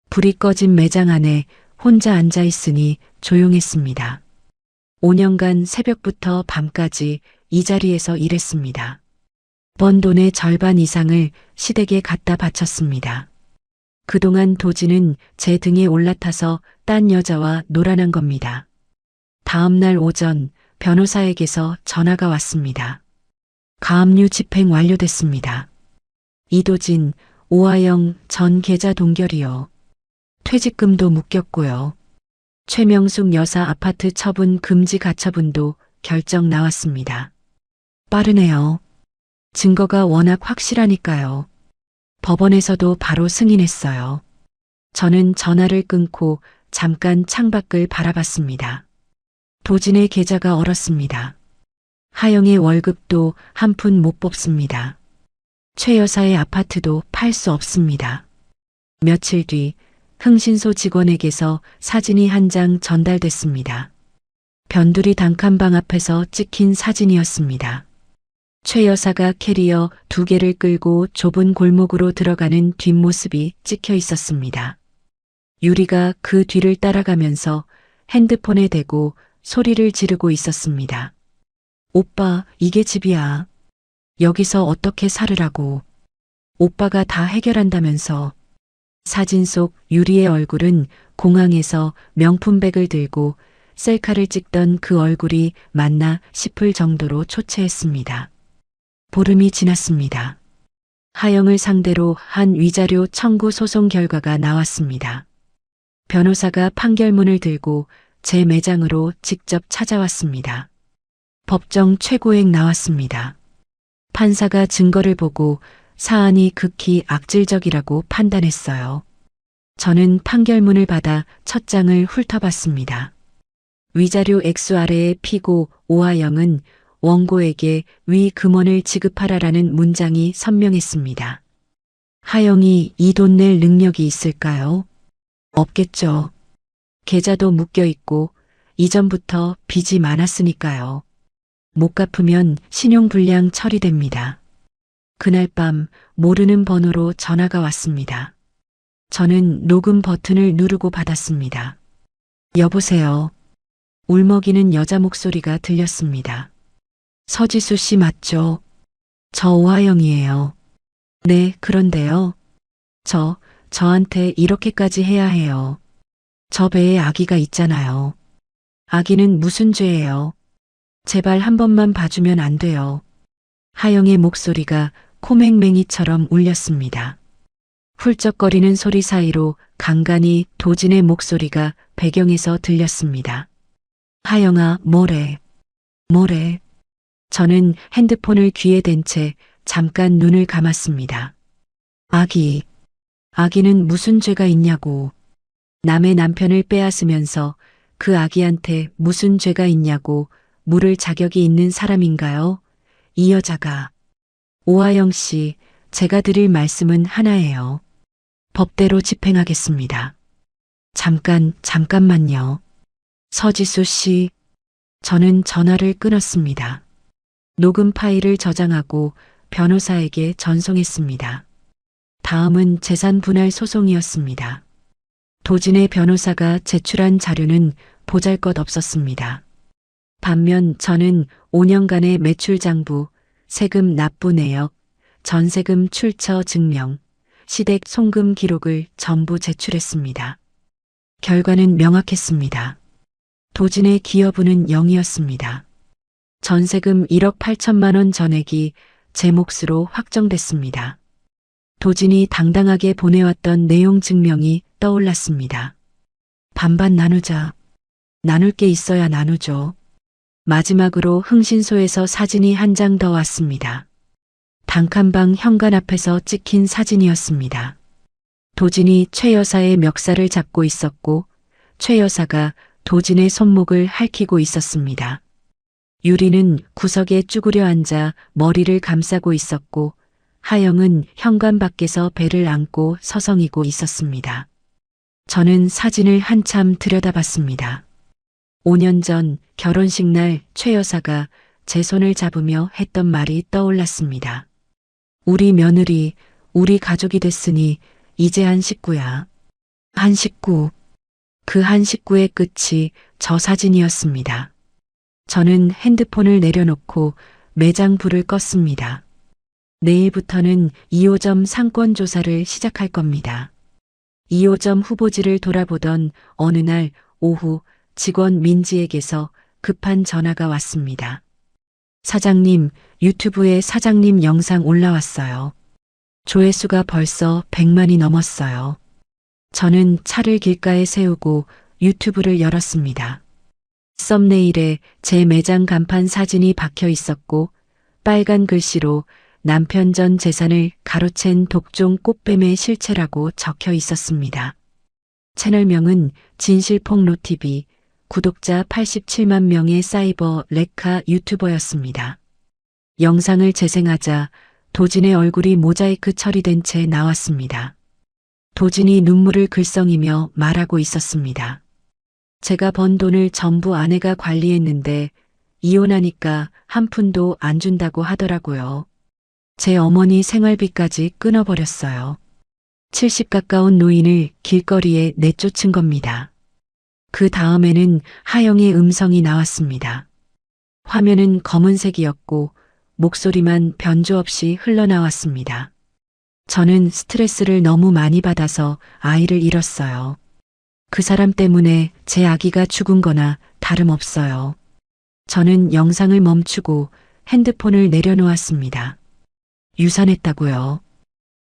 불이 꺼진 매장 안에 혼자 앉아 있으니 조용했습니다. 5년간 새벽부터 밤까지 이 자리에서 일했습니다. 번 돈의 절반 이상을 시댁에 갖다 바쳤습니다. 그동안 도진은 제 등에 올라타서 딴 여자와 놀아난 겁니다. 다음 날 오전 변호사에게서 전화가 왔습니다. 가압류 집행 완료됐습니다. 이도진, 오하영 전 계좌 동결이요. 퇴직금도 묶였고요. 최명숙 여사 아파트 처분 금지 가처분도 결정 나왔습니다. 빠르네요. 증거가 워낙 확실하니까요. 법원에서도 바로 승인했어요. 저는 전화를 끊고 잠깐 창밖을 바라봤습니다. 도진의 계좌가 얼었습니다. 하영의 월급도 한 푼 못 뽑습니다. 최 여사의 아파트도 팔 수 없습니다. 며칠 뒤 흥신소 직원에게서 사진이 한 장 전달됐습니다. 변두리 단칸방 앞에서 찍힌 사진이었습니다. 최 여사가 캐리어 2개를 끌고 좁은 골목으로 들어가는 뒷모습이 찍혀 있었습니다. 유리가 그 뒤를 따라가면서 핸드폰에 대고 소리를 지르고 있었습니다. 오빠, 이게 집이야. 여기서 어떻게 살으라고. 오빠가 다 해결한다면서. 사진 속 유리의 얼굴은 공항에서 명품백을 들고 셀카를 찍던 그 얼굴이 맞나 싶을 정도로 초췌했습니다. 보름이 지났습니다. 하영을 상대로 한 위자료 청구 소송 결과가 나왔습니다. 변호사가 판결문을 들고 제 매장으로 직접 찾아왔습니다. 법정 최고액 나왔습니다. 판사가 증거를 보고 사안이 극히 악질적이라고 판단했어요. 저는 판결문을 받아 첫 장을 훑어봤습니다. 위자료 액수 아래의 피고 오하영은 원고에게 위 금원을 지급하라라는 문장이 선명했습니다. 하영이 이 돈 낼 능력이 있을까요? 없겠죠. 계좌도 묶여 있고 이전부터 빚이 많았으니까요. 못 갚으면 신용불량 처리됩니다. 그날 밤 모르는 번호로 전화가 왔습니다. 저는 녹음 버튼을 누르고 받았습니다. 여보세요. 울먹이는 여자 목소리가 들렸습니다. 서지수 씨 맞죠? 저 오하영이에요. 네, 그런데요. 저한테 이렇게까지 해야 해요. 저 배에 아기가 있잖아요. 아기는 무슨 죄예요? 제발 한 번만 봐주면 안 돼요. 하영의 목소리가 코맹맹이처럼 울렸습니다. 훌쩍거리는 소리 사이로 간간히 도진의 목소리가 배경에서 들렸습니다. 하영아, 뭐래? 저는 핸드폰을 귀에 댄 채 잠깐 눈을 감았습니다. 아기는 무슨 죄가 있냐고. 남의 남편을 빼앗으면서 그 아기한테 무슨 죄가 있냐고 물을 자격이 있는 사람인가요? 이 여자가. 오하영 씨, 제가 드릴 말씀은 하나예요. 법대로 집행하겠습니다. 잠깐만요. 서지수 씨, 저는 전화를 끊었습니다. 녹음 파일을 저장하고 변호사에게 전송했습니다. 다음은 재산 분할 소송이었습니다. 도진의 변호사가 제출한 자료는 보잘것없었습니다. 반면 저는 5년간의 매출 장부, 세금 납부 내역, 전세금 출처 증명, 시댁 송금 기록을 전부 제출했습니다. 결과는 명확했습니다. 도진의 기여분은 0이었습니다. 전세금 1억 8천만 원 전액이 제 몫으로 확정됐습니다. 도진이 당당하게 보내왔던 내용 증명이 떠올랐습니다. 반반 나누자. 나눌 게 있어야 나누죠. 마지막으로 흥신소에서 사진이 한 장 더 왔습니다. 단칸방 현관 앞에서 찍힌 사진이었습니다. 도진이 최 여사의 멱살을 잡고 있었고 최 여사가 도진의 손목을 핥히고 있었습니다. 유리는 구석에 쭈그려 앉아 머리를 감싸고 있었고 하영은 현관 밖에서 배를 안고 서성이고 있었습니다. 저는 사진을 한참 들여다봤습니다. 5년 전 결혼식 날 최 여사가 제 손을 잡으며 했던 말이 떠올랐습니다. 우리 며느리, 우리 가족이 됐으니 이제 한 식구야. 한 식구. 그 한 식구의 끝이 저 사진이었습니다. 저는 핸드폰을 내려놓고 매장 불을 껐습니다. 내일부터는 2호점 상권 조사를 시작할 겁니다. 2호점 후보지를 돌아보던 어느 날 오후 직원 민지에게서 급한 전화가 왔습니다. 사장님, 유튜브에 사장님 영상 올라왔어요. 조회수가 벌써 100만이 넘었어요. 저는 차를 길가에 세우고 유튜브를 열었습니다. 썸네일에 제 매장 간판 사진이 박혀 있었고 빨간 글씨로 남편 전 재산을 가로챈 독종 꽃뱀의 실체라고 적혀 있었습니다. 채널명은 진실폭로TV, 구독자 87만 명의 사이버 레카 유튜버였습니다. 영상을 재생하자 도진의 얼굴이 모자이크 처리된 채 나왔습니다. 도진이 눈물을 글썽이며 말하고 있었습니다. 제가 번 돈을 전부 아내가 관리했는데 이혼하니까 한 푼도 안 준다고 하더라고요. 제 어머니 생활비까지 끊어버렸어요. 70 가까운 노인을 길거리에 내쫓은 겁니다. 그 다음에는 하영의 음성이 나왔습니다. 화면은 검은색이었고 목소리만 변조 없이 흘러나왔습니다. 저는 스트레스를 너무 많이 받아서 아이를 잃었어요. 그 사람 때문에 제 아기가 죽은 거나 다름없어요. 저는 영상을 멈추고 핸드폰을 내려놓았습니다. 유산했다고요.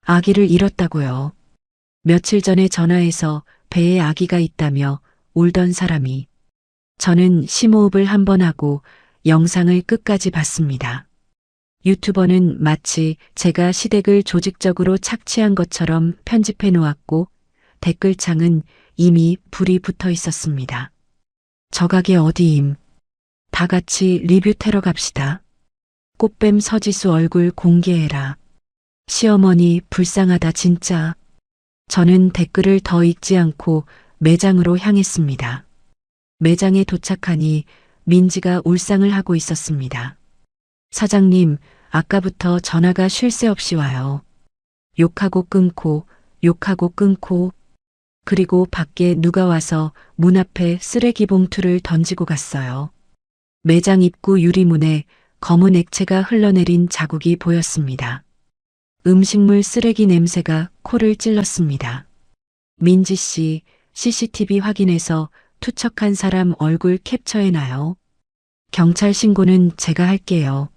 아기를 잃었다고요. 며칠 전에 전화해서 배에 아기가 있다며 울던 사람이. 저는 심호흡을 한 번 하고 영상을 끝까지 봤습니다. 유튜버는 마치 제가 시댁을 조직적으로 착취한 것처럼 편집해 놓았고 댓글창은 이미 불이 붙어 있었습니다. 저 가게 어디임? 다 같이 리뷰 테러 갑시다. 꽃뱀 서지수 얼굴 공개해라. 시어머니 불쌍하다 진짜. 저는 댓글을 더 읽지 않고 매장으로 향했습니다. 매장에 도착하니 민지가 울상을 하고 있었습니다. 사장님, 아까부터 전화가 쉴 새 없이 와요. 욕하고 끊고, 욕하고 끊고, 그리고 밖에 누가 와서 문 앞에 쓰레기 봉투를 던지고 갔어요. 매장 입구 유리문에 검은 액체가 흘러내린 자국이 보였습니다. 음식물 쓰레기 냄새가 코를 찔렀습니다. 민지 씨, CCTV 확인해서 투척한 사람 얼굴 캡처해놔요. 경찰 신고는 제가 할게요.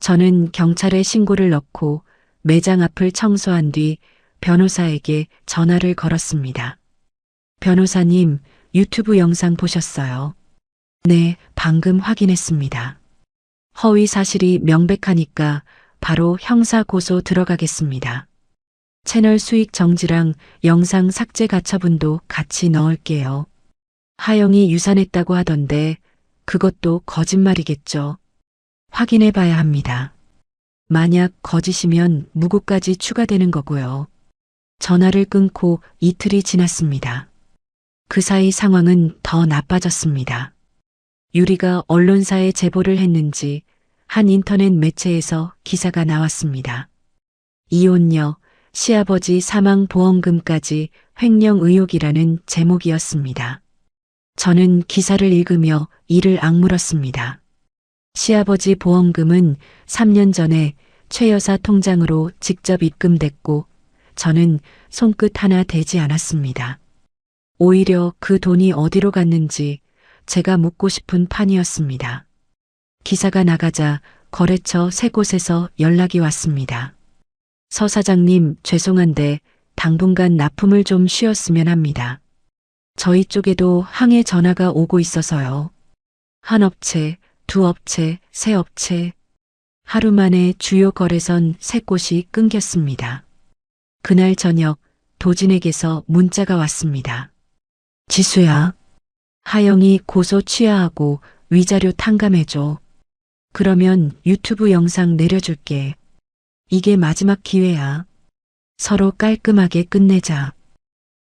저는 경찰에 신고를 넣고 매장 앞을 청소한 뒤 변호사에게 전화를 걸었습니다. 변호사님, 유튜브 영상 보셨어요? 네, 방금 확인했습니다. 허위 사실이 명백하니까 바로 형사 고소 들어가겠습니다. 채널 수익 정지랑 영상 삭제 가처분도 같이 넣을게요. 하영이 유산했다고 하던데 그것도 거짓말이겠죠. 확인해 봐야 합니다. 만약 거짓이면 무고까지 추가되는 거고요. 전화를 끊고 이틀이 지났습니다. 그 사이 상황은 더 나빠졌습니다. 유리가 언론사에 제보를 했는지 한 인터넷 매체에서 기사가 나왔습니다. 이혼녀, 시아버지 사망 보험금까지 횡령 의혹이라는 제목이었습니다. 저는 기사를 읽으며 이를 악물었습니다. 시아버지 보험금은 3년 전에 최 여사 통장으로 직접 입금됐고 저는 손끝 하나 대지 않았습니다. 오히려 그 돈이 어디로 갔는지 제가 묻고 싶은 판이었습니다. 기사가 나가자 거래처 세 곳에서 연락이 왔습니다. 서 사장님, 죄송한데 당분간 납품을 좀 쉬었으면 합니다. 저희 쪽에도 항해 전화가 오고 있어서요. 한 업체, 두 업체, 세 업체. 하루 만에 주요 거래선 세 곳이 끊겼습니다. 그날 저녁 도진에게서 문자가 왔습니다. 지수야, 하영이 고소 취하하고 위자료 탕감해줘. 그러면 유튜브 영상 내려줄게. 이게 마지막 기회야. 서로 깔끔하게 끝내자.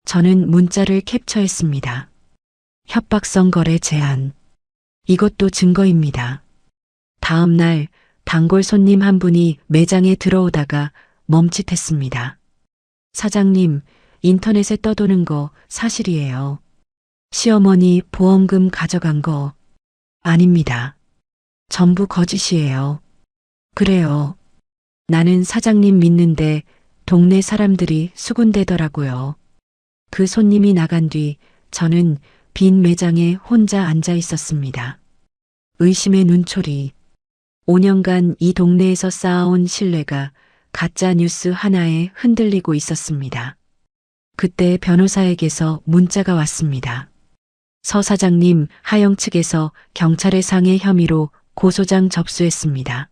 저는 문자를 캡처했습니다. 협박성 거래 제한. 이것도 증거입니다. 다음 날 단골 손님 한 분이 매장에 들어오다가 멈칫했습니다. 사장님, 인터넷에 떠도는 거 사실이에요. 시어머니 보험금 가져간 거 아닙니다. 전부 거짓이에요. 그래요. 나는 사장님 믿는데 동네 사람들이 수군대더라고요. 그 손님이 나간 뒤 저는 빈 매장에 혼자 앉아 있었습니다. 의심의 눈초리. 5년간 이 동네에서 쌓아온 신뢰가 가짜 뉴스 하나에 흔들리고 있었습니다. 그때 변호사에게서 문자가 왔습니다. 서 사장님, 하영 측에서 경찰의 상해 혐의로 고소장 접수했습니다.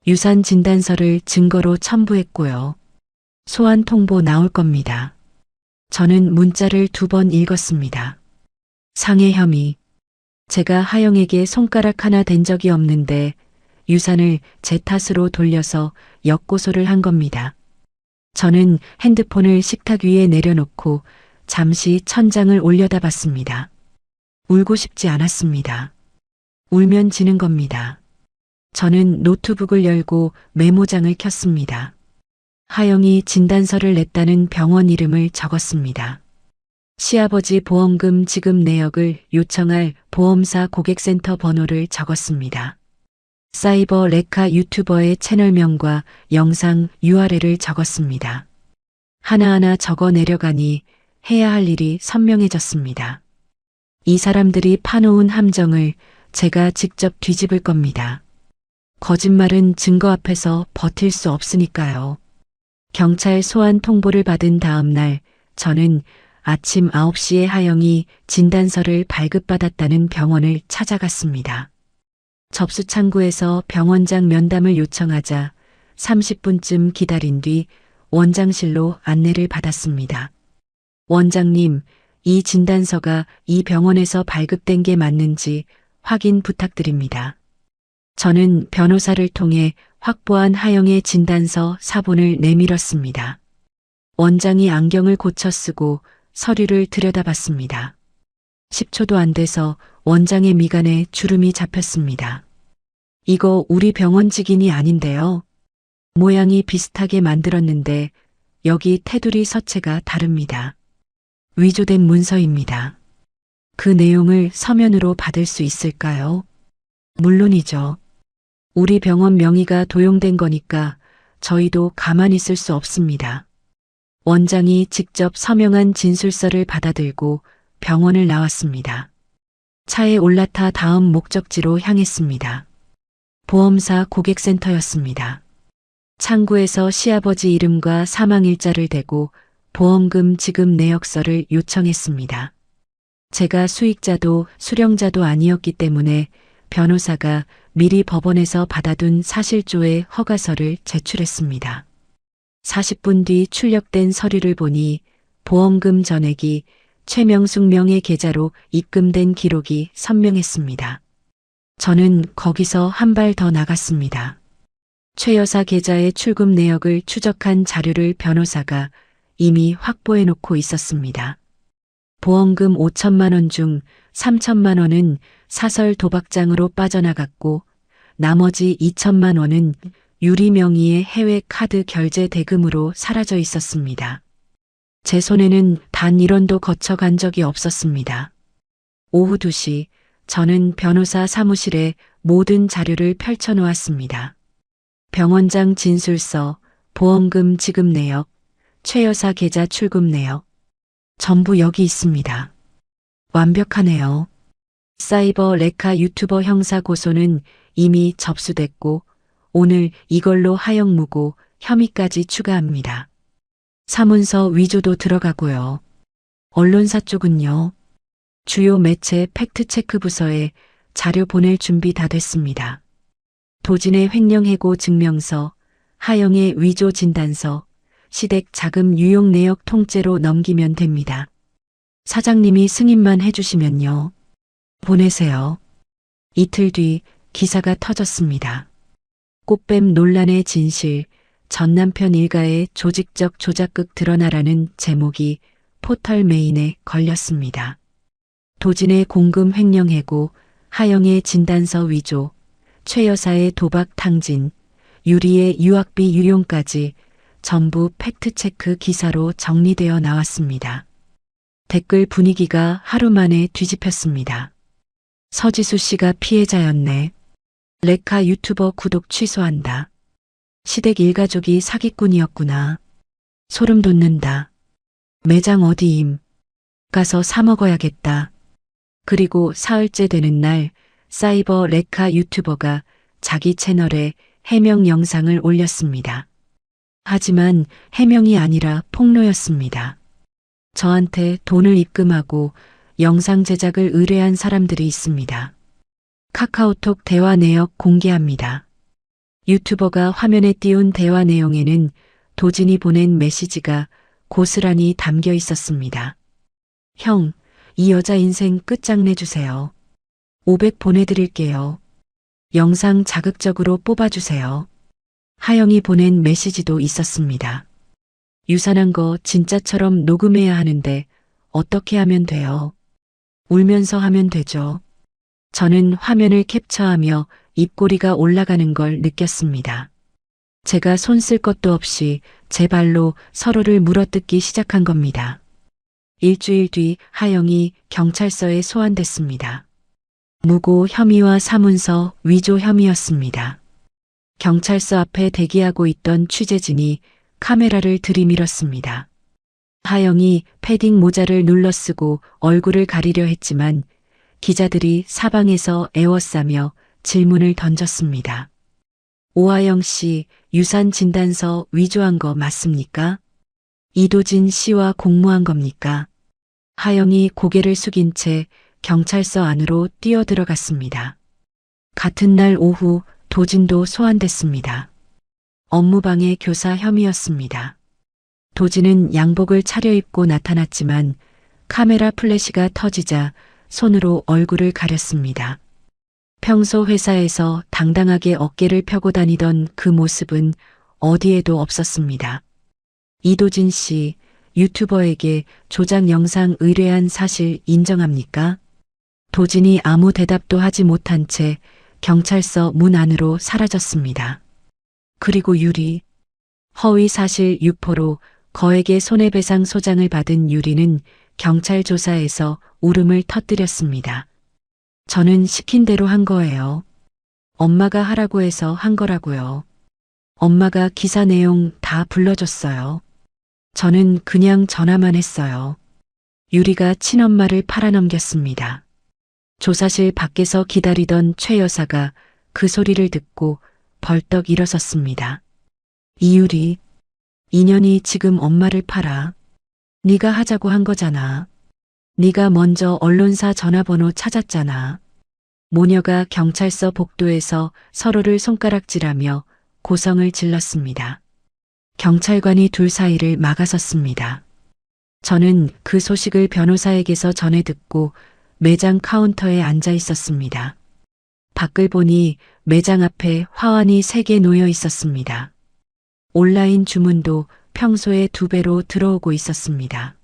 유산 진단서를 증거로 첨부했고요. 소환 통보 나올 겁니다. 저는 문자를 2번 읽었습니다. 상해 혐의. 제가 하영에게 손가락 하나 댄 적이 없는데 유산을 제 탓으로 돌려서 역고소를 한 겁니다. 저는 핸드폰을 식탁 위에 내려놓고 잠시 천장을 올려다봤습니다. 울고 싶지 않았습니다. 울면 지는 겁니다. 저는 노트북을 열고 메모장을 켰습니다. 하영이 진단서를 냈다는 병원 이름을 적었습니다. 시아버지 보험금 지급 내역을 요청할 보험사 고객센터 번호를 적었습니다. 사이버 레카 유튜버의 채널명과 영상 URL을 적었습니다. 하나하나 적어 내려가니 해야 할 일이 선명해졌습니다. 이 사람들이 파놓은 함정을 제가 직접 뒤집을 겁니다. 거짓말은 증거 앞에서 버틸 수 없으니까요. 경찰 소환 통보를 받은 다음 날 저는 아침 9시에 하영이 진단서를 발급받았다는 병원을 찾아갔습니다. 접수 창구에서 병원장 면담을 요청하자 30분쯤 기다린 뒤 원장실로 안내를 받았습니다. 원장님, 이 진단서가 이 병원에서 발급된 게 맞는지 확인 부탁드립니다. 저는 변호사를 통해 확보한 하영의 진단서 사본을 내밀었습니다. 원장이 안경을 고쳐 쓰고 서류를 들여다봤습니다. 10초도 안 돼서 원장의 미간에 주름이 잡혔습니다. 이거 우리 병원 직인이 아닌데요. 모양이 비슷하게 만들었는데 여기 테두리 서체가 다릅니다. 위조된 문서입니다. 그 내용을 서면으로 받을 수 있을까요? 물론이죠. 우리 병원 명의가 도용된 거니까 저희도 가만히 있을 수 없습니다. 원장이 직접 서명한 진술서를 받아들고 병원을 나왔습니다. 차에 올라타 다음 목적지로 향했습니다. 보험사 고객센터였습니다. 창구에서 시아버지 이름과 사망일자를 대고 보험금 지급 내역서를 요청했습니다. 제가 수익자도 수령자도 아니었기 때문에 변호사가 미리 법원에서 받아둔 사실조회 허가서를 제출했습니다. 40분 뒤 출력된 서류를 보니 보험금 전액이 최명숙 명의 계좌로 입금된 기록이 선명했습니다. 저는 거기서 한 발 더 나갔습니다. 최 여사 계좌의 출금 내역을 추적한 자료를 변호사가 이미 확보해 놓고 있었습니다. 보험금 5천만 원 중 3천만 원은 사설 도박장으로 빠져나갔고 나머지 2천만 원은 유리 명의의 해외 카드 결제 대금으로 사라져 있었습니다. 제 손에는 단 1원도 거쳐간 적이 없었습니다. 오후 2시 저는 변호사 사무실에 모든 자료를 펼쳐놓았습니다. 병원장 진술서, 보험금 지급 내역, 최 여사 계좌 출금 내역. 전부 여기 있습니다. 완벽하네요. 사이버 레카 유튜버 형사 고소는 이미 접수됐고 오늘 이걸로 하영 무고 혐의까지 추가합니다. 사문서 위조도 들어가고요. 언론사 쪽은요. 주요 매체 팩트체크 부서에 자료 보낼 준비 다 됐습니다. 도진의 횡령해고 증명서, 하영의 위조 진단서, 시댁 자금 유용 내역 통째로 넘기면 됩니다. 사장님이 승인만 해주시면요. 보내세요. 이틀 뒤 기사가 터졌습니다. 꽃뱀 논란의 진실, 전 남편 일가의 조직적 조작극 드러나라는 제목이 포털 메인에 걸렸습니다. 도진의 공금 횡령 해고, 하영의 진단서 위조, 최 여사의 도박 탕진, 유리의 유학비 유용까지 전부 팩트체크 기사로 정리되어 나왔습니다. 댓글 분위기가 하루 만에 뒤집혔습니다. 서지수 씨가 피해자였네. 레카 유튜버 구독 취소한다. 시댁 일가족이 사기꾼이었구나. 소름 돋는다. 매장 어디임? 가서 사 먹어야겠다. 그리고 사흘째 되는 날 사이버 레카 유튜버가 자기 채널에 해명 영상을 올렸습니다. 하지만 해명이 아니라 폭로였습니다. 저한테 돈을 입금하고 영상 제작을 의뢰한 사람들이 있습니다. 카카오톡 대화 내역 공개합니다. 유튜버가 화면에 띄운 대화 내용에는 도진이 보낸 메시지가 고스란히 담겨 있었습니다. 형, 이 여자 인생 끝장내주세요. 500 보내드릴게요. 영상 자극적으로 뽑아주세요. 하영이 보낸 메시지도 있었습니다. 유산한 거 진짜처럼 녹음해야 하는데 어떻게 하면 돼요? 울면서 하면 되죠. 저는 화면을 캡처하며 입꼬리가 올라가는 걸 느꼈습니다. 제가 손 쓸 것도 없이 제 발로 서로를 물어뜯기 시작한 겁니다. 일주일 뒤 하영이 경찰서에 소환됐습니다. 무고 혐의와 사문서 위조 혐의였습니다. 경찰서 앞에 대기하고 있던 취재진이 카메라를 들이밀었습니다. 하영이 패딩 모자를 눌러쓰고 얼굴을 가리려 했지만 기자들이 사방에서 애워싸며 질문을 던졌습니다. 오하영 씨, 유산 진단서 위조한 거 맞습니까? 이도진 씨와 공모한 겁니까? 하영이 고개를 숙인 채 경찰서 안으로 뛰어들어갔습니다. 같은 날 오후 도진도 소환됐습니다. 업무방해 교사 혐의였습니다. 도진은 양복을 차려입고 나타났지만 카메라 플래시가 터지자 손으로 얼굴을 가렸습니다. 평소 회사에서 당당하게 어깨를 펴고 다니던 그 모습은 어디에도 없었습니다. 이도진 씨, 유튜버에게 조작 영상 의뢰한 사실 인정합니까? 도진이 아무 대답도 하지 못한 채 경찰서 문 안으로 사라졌습니다. 그리고 유리, 허위 사실 유포로 거액의 손해배상 소장을 받은 유리는 경찰 조사에서 울음을 터뜨렸습니다. 저는 시킨 대로 한 거예요. 엄마가 하라고 해서 한 거라고요. 엄마가 기사 내용 다 불러줬어요. 저는 그냥 전화만 했어요. 유리가 친엄마를 팔아넘겼습니다. 조사실 밖에서 기다리던 최 여사가 그 소리를 듣고 벌떡 일어섰습니다. 이유리, 인연이 지금 엄마를 팔아. 네가 하자고 한 거잖아. 네가 먼저 언론사 전화번호 찾았잖아. 모녀가 경찰서 복도에서 서로를 손가락질하며 고성을 질렀습니다. 경찰관이 둘 사이를 막아섰습니다. 저는 그 소식을 변호사에게서 전해 듣고 매장 카운터에 앉아 있었습니다. 밖을 보니 매장 앞에 화환이 3개 놓여 있었습니다. 온라인 주문도 평소의 2배로 들어오고 있었습니다.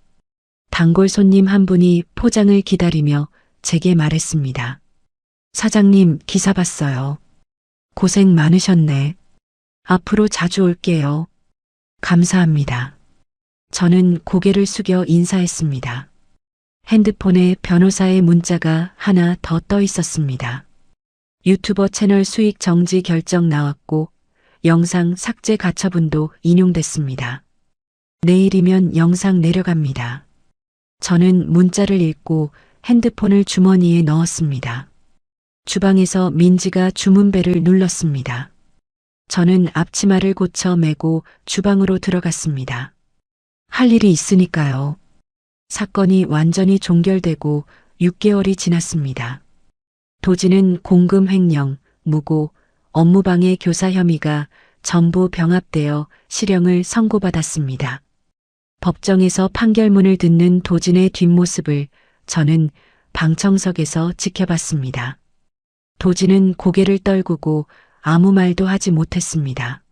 단골 손님 한 분이 포장을 기다리며 제게 말했습니다. 사장님, 기사 봤어요. 고생 많으셨네. 앞으로 자주 올게요. 감사합니다. 저는 고개를 숙여 인사했습니다. 핸드폰에 변호사의 문자가 하나 더 떠 있었습니다. 유튜버 채널 수익 정지 결정 나왔고 영상 삭제 가처분도 인용됐습니다. 내일이면 영상 내려갑니다. 저는 문자를 읽고 핸드폰을 주머니에 넣었습니다. 주방에서 민지가 주문벨을 눌렀습니다. 저는 앞치마를 고쳐 매고 주방으로 들어갔습니다. 할 일이 있으니까요. 사건이 완전히 종결되고 6개월이 지났습니다. 도지는 공금 횡령, 무고, 업무방해 교사 혐의가 전부 병합되어 실형을 선고받았습니다. 법정에서 판결문을 듣는 도진의 뒷모습을 저는 방청석에서 지켜봤습니다. 도진은 고개를 떨구고 아무 말도 하지 못했습니다.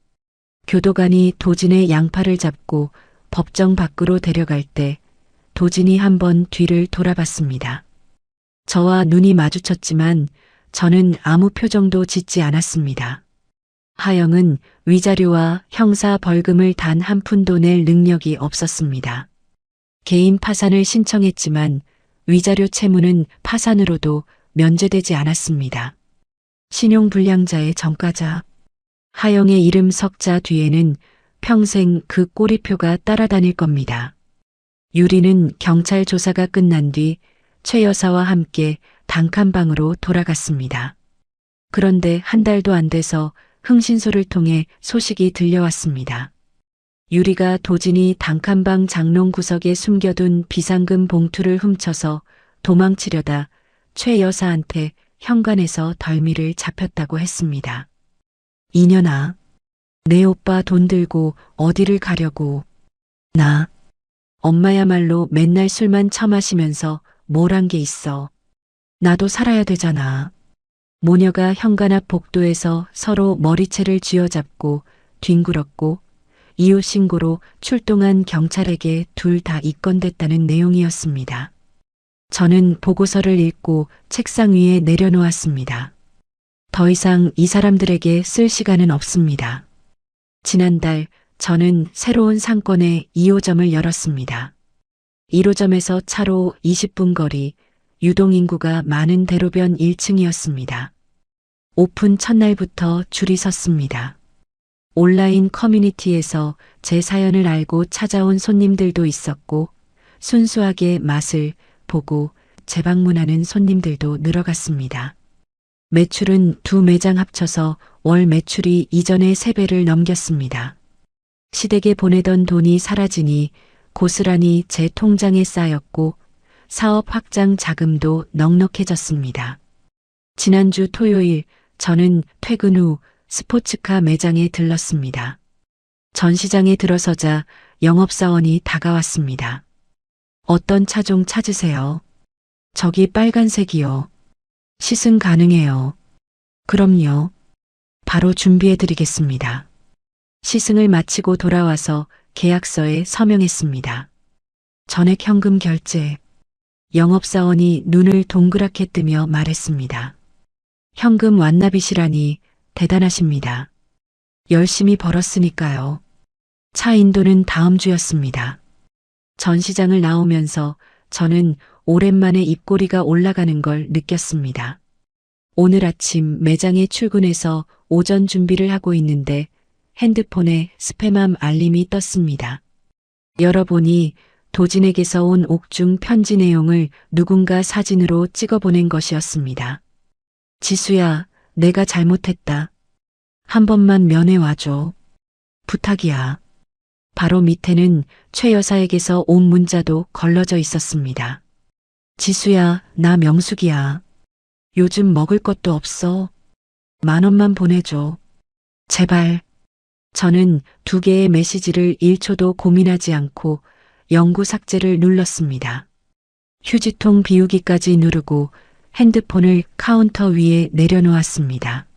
교도관이 도진의 양팔을 잡고 법정 밖으로 데려갈 때 도진이 한번 뒤를 돌아봤습니다. 저와 눈이 마주쳤지만 저는 아무 표정도 짓지 않았습니다. 하영은 위자료와 형사 벌금을 단 한 푼도 낼 능력이 없었습니다. 개인 파산을 신청했지만 위자료 채무는 파산으로도 면제되지 않았습니다. 신용불량자의 전과자. 하영의 이름 석자 뒤에는 평생 그 꼬리표가 따라다닐 겁니다. 유리는 경찰 조사가 끝난 뒤 최 여사와 함께 단칸방으로 돌아갔습니다. 그런데 한 달도 안 돼서 흥신소를 통해 소식이 들려왔습니다. 유리가 도진이 단칸방 장롱 구석에 숨겨둔 비상금 봉투를 훔쳐서 도망치려다 최 여사한테 현관에서 덜미를 잡혔다고 했습니다. 이년아, 내 오빠 돈 들고 어디를 가려고. 나, 엄마야말로 맨날 술만 처마시면서 뭘 한 게 있어. 나도 살아야 되잖아. 모녀가 현관 앞 복도에서 서로 머리채를 쥐어잡고 뒹굴었고 이웃 신고로 출동한 경찰에게 둘 다 입건됐다는 내용이었습니다. 저는 보고서를 읽고 책상 위에 내려놓았습니다. 더 이상 이 사람들에게 쓸 시간은 없습니다. 지난달 저는 새로운 상권의 2호점을 열었습니다. 1호점에서 차로 20분 거리, 유동인구가 많은 대로변 1층이었습니다. 오픈 첫날부터 줄이 섰습니다. 온라인 커뮤니티에서 제 사연을 알고 찾아온 손님들도 있었고 순수하게 맛을 보고 재방문하는 손님들도 늘어갔습니다. 매출은 두 매장 합쳐서 월 매출이 이전의 3배를 넘겼습니다. 시댁에 보내던 돈이 사라지니 고스란히 제 통장에 쌓였고 사업 확장 자금도 넉넉해졌습니다. 지난주 토요일 저는 퇴근 후 스포츠카 매장에 들렀습니다. 전시장에 들어서자 영업사원이 다가왔습니다. 어떤 차종 찾으세요? 저기 빨간색이요. 시승 가능해요. 그럼요. 바로 준비해 드리겠습니다. 시승을 마치고 돌아와서 계약서에 서명했습니다. 전액 현금 결제. 영업사원이 눈을 동그랗게 뜨며 말했습니다. 현금 완납이시라니 대단하십니다. 열심히 벌었으니까요. 차 인도는 다음 주였습니다. 전시장을 나오면서 저는 오랜만에 입꼬리가 올라가는 걸 느꼈습니다. 오늘 아침 매장에 출근해서 오전 준비를 하고 있는데 핸드폰에 스팸함 알림이 떴습니다. 열어보니 도진에게서 온 옥중 편지 내용을 누군가 사진으로 찍어 보낸 것이었습니다. 지수야, 내가 잘못했다. 한 번만 면회 와줘. 부탁이야. 바로 밑에는 최 여사에게서 온 문자도 걸러져 있었습니다. 지수야, 나 명숙이야. 요즘 먹을 것도 없어. 10,000원만 보내줘. 제발. 저는 2개의 메시지를 1초도 고민하지 않고 영구 삭제를 눌렀습니다. 휴지통 비우기까지 누르고 핸드폰을 카운터 위에 내려놓았습니다.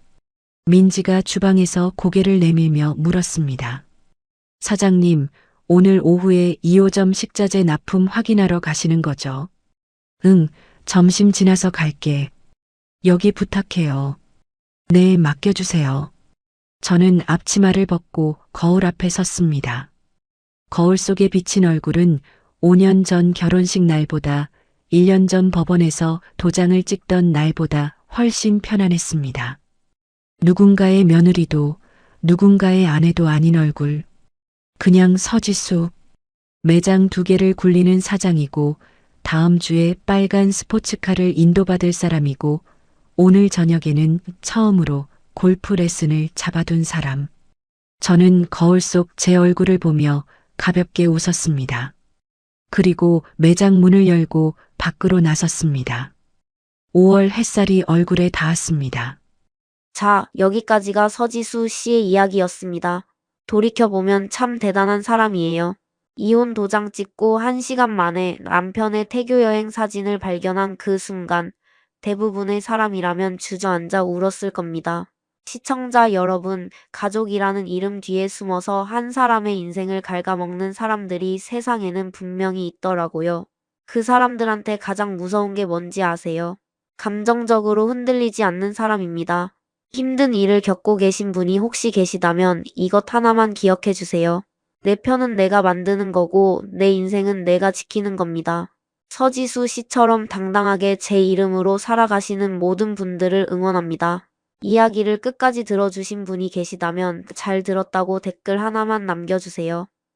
민지가 주방에서 고개를 내밀며 물었습니다. 사장님, 오늘 오후에 2호점 식자재 납품 확인하러 가시는 거죠? 응, 점심 지나서 갈게. 여기 부탁해요. 네, 맡겨주세요. 저는 앞치마를 벗고 거울 앞에 섰습니다. 거울 속에 비친 얼굴은 5년 전 결혼식 날보다 1년 전 법원에서 도장을 찍던 날보다 훨씬 편안했습니다. 누군가의 며느리도 누군가의 아내도 아닌 얼굴. 그냥 서지수. 매장 2개를 굴리는 사장이고 다음 주에 빨간 스포츠카를 인도받을 사람이고 오늘 저녁에는 처음으로 골프 레슨을 잡아둔 사람. 저는 거울 속 제 얼굴을 보며 가볍게 웃었습니다. 그리고 매장 문을 열고 밖으로 나섰습니다. 5월 햇살이 얼굴에 닿았습니다. 자, 여기까지가 서지수 씨의 이야기였습니다. 돌이켜보면 참 대단한 사람이에요. 이혼 도장 찍고 1시간 만에 남편의 태교 여행 사진을 발견한 그 순간 대부분의 사람이라면 주저앉아 울었을 겁니다. 시청자 여러분, 가족이라는 이름 뒤에 숨어서 한 사람의 인생을 갉아먹는 사람들이 세상에는 분명히 있더라고요. 그 사람들한테 가장 무서운 게 뭔지 아세요? 감정적으로 흔들리지 않는 사람입니다. 힘든 일을 겪고 계신 분이 혹시 계시다면 이것 하나만 기억해 주세요. 내 편은 내가 만드는 거고 내 인생은 내가 지키는 겁니다. 서지수 씨처럼 당당하게 제 이름으로 살아가시는 모든 분들을 응원합니다. 이야기를 끝까지 들어주신 분이 계시다면 잘 들었다고 댓글 하나만 남겨주세요.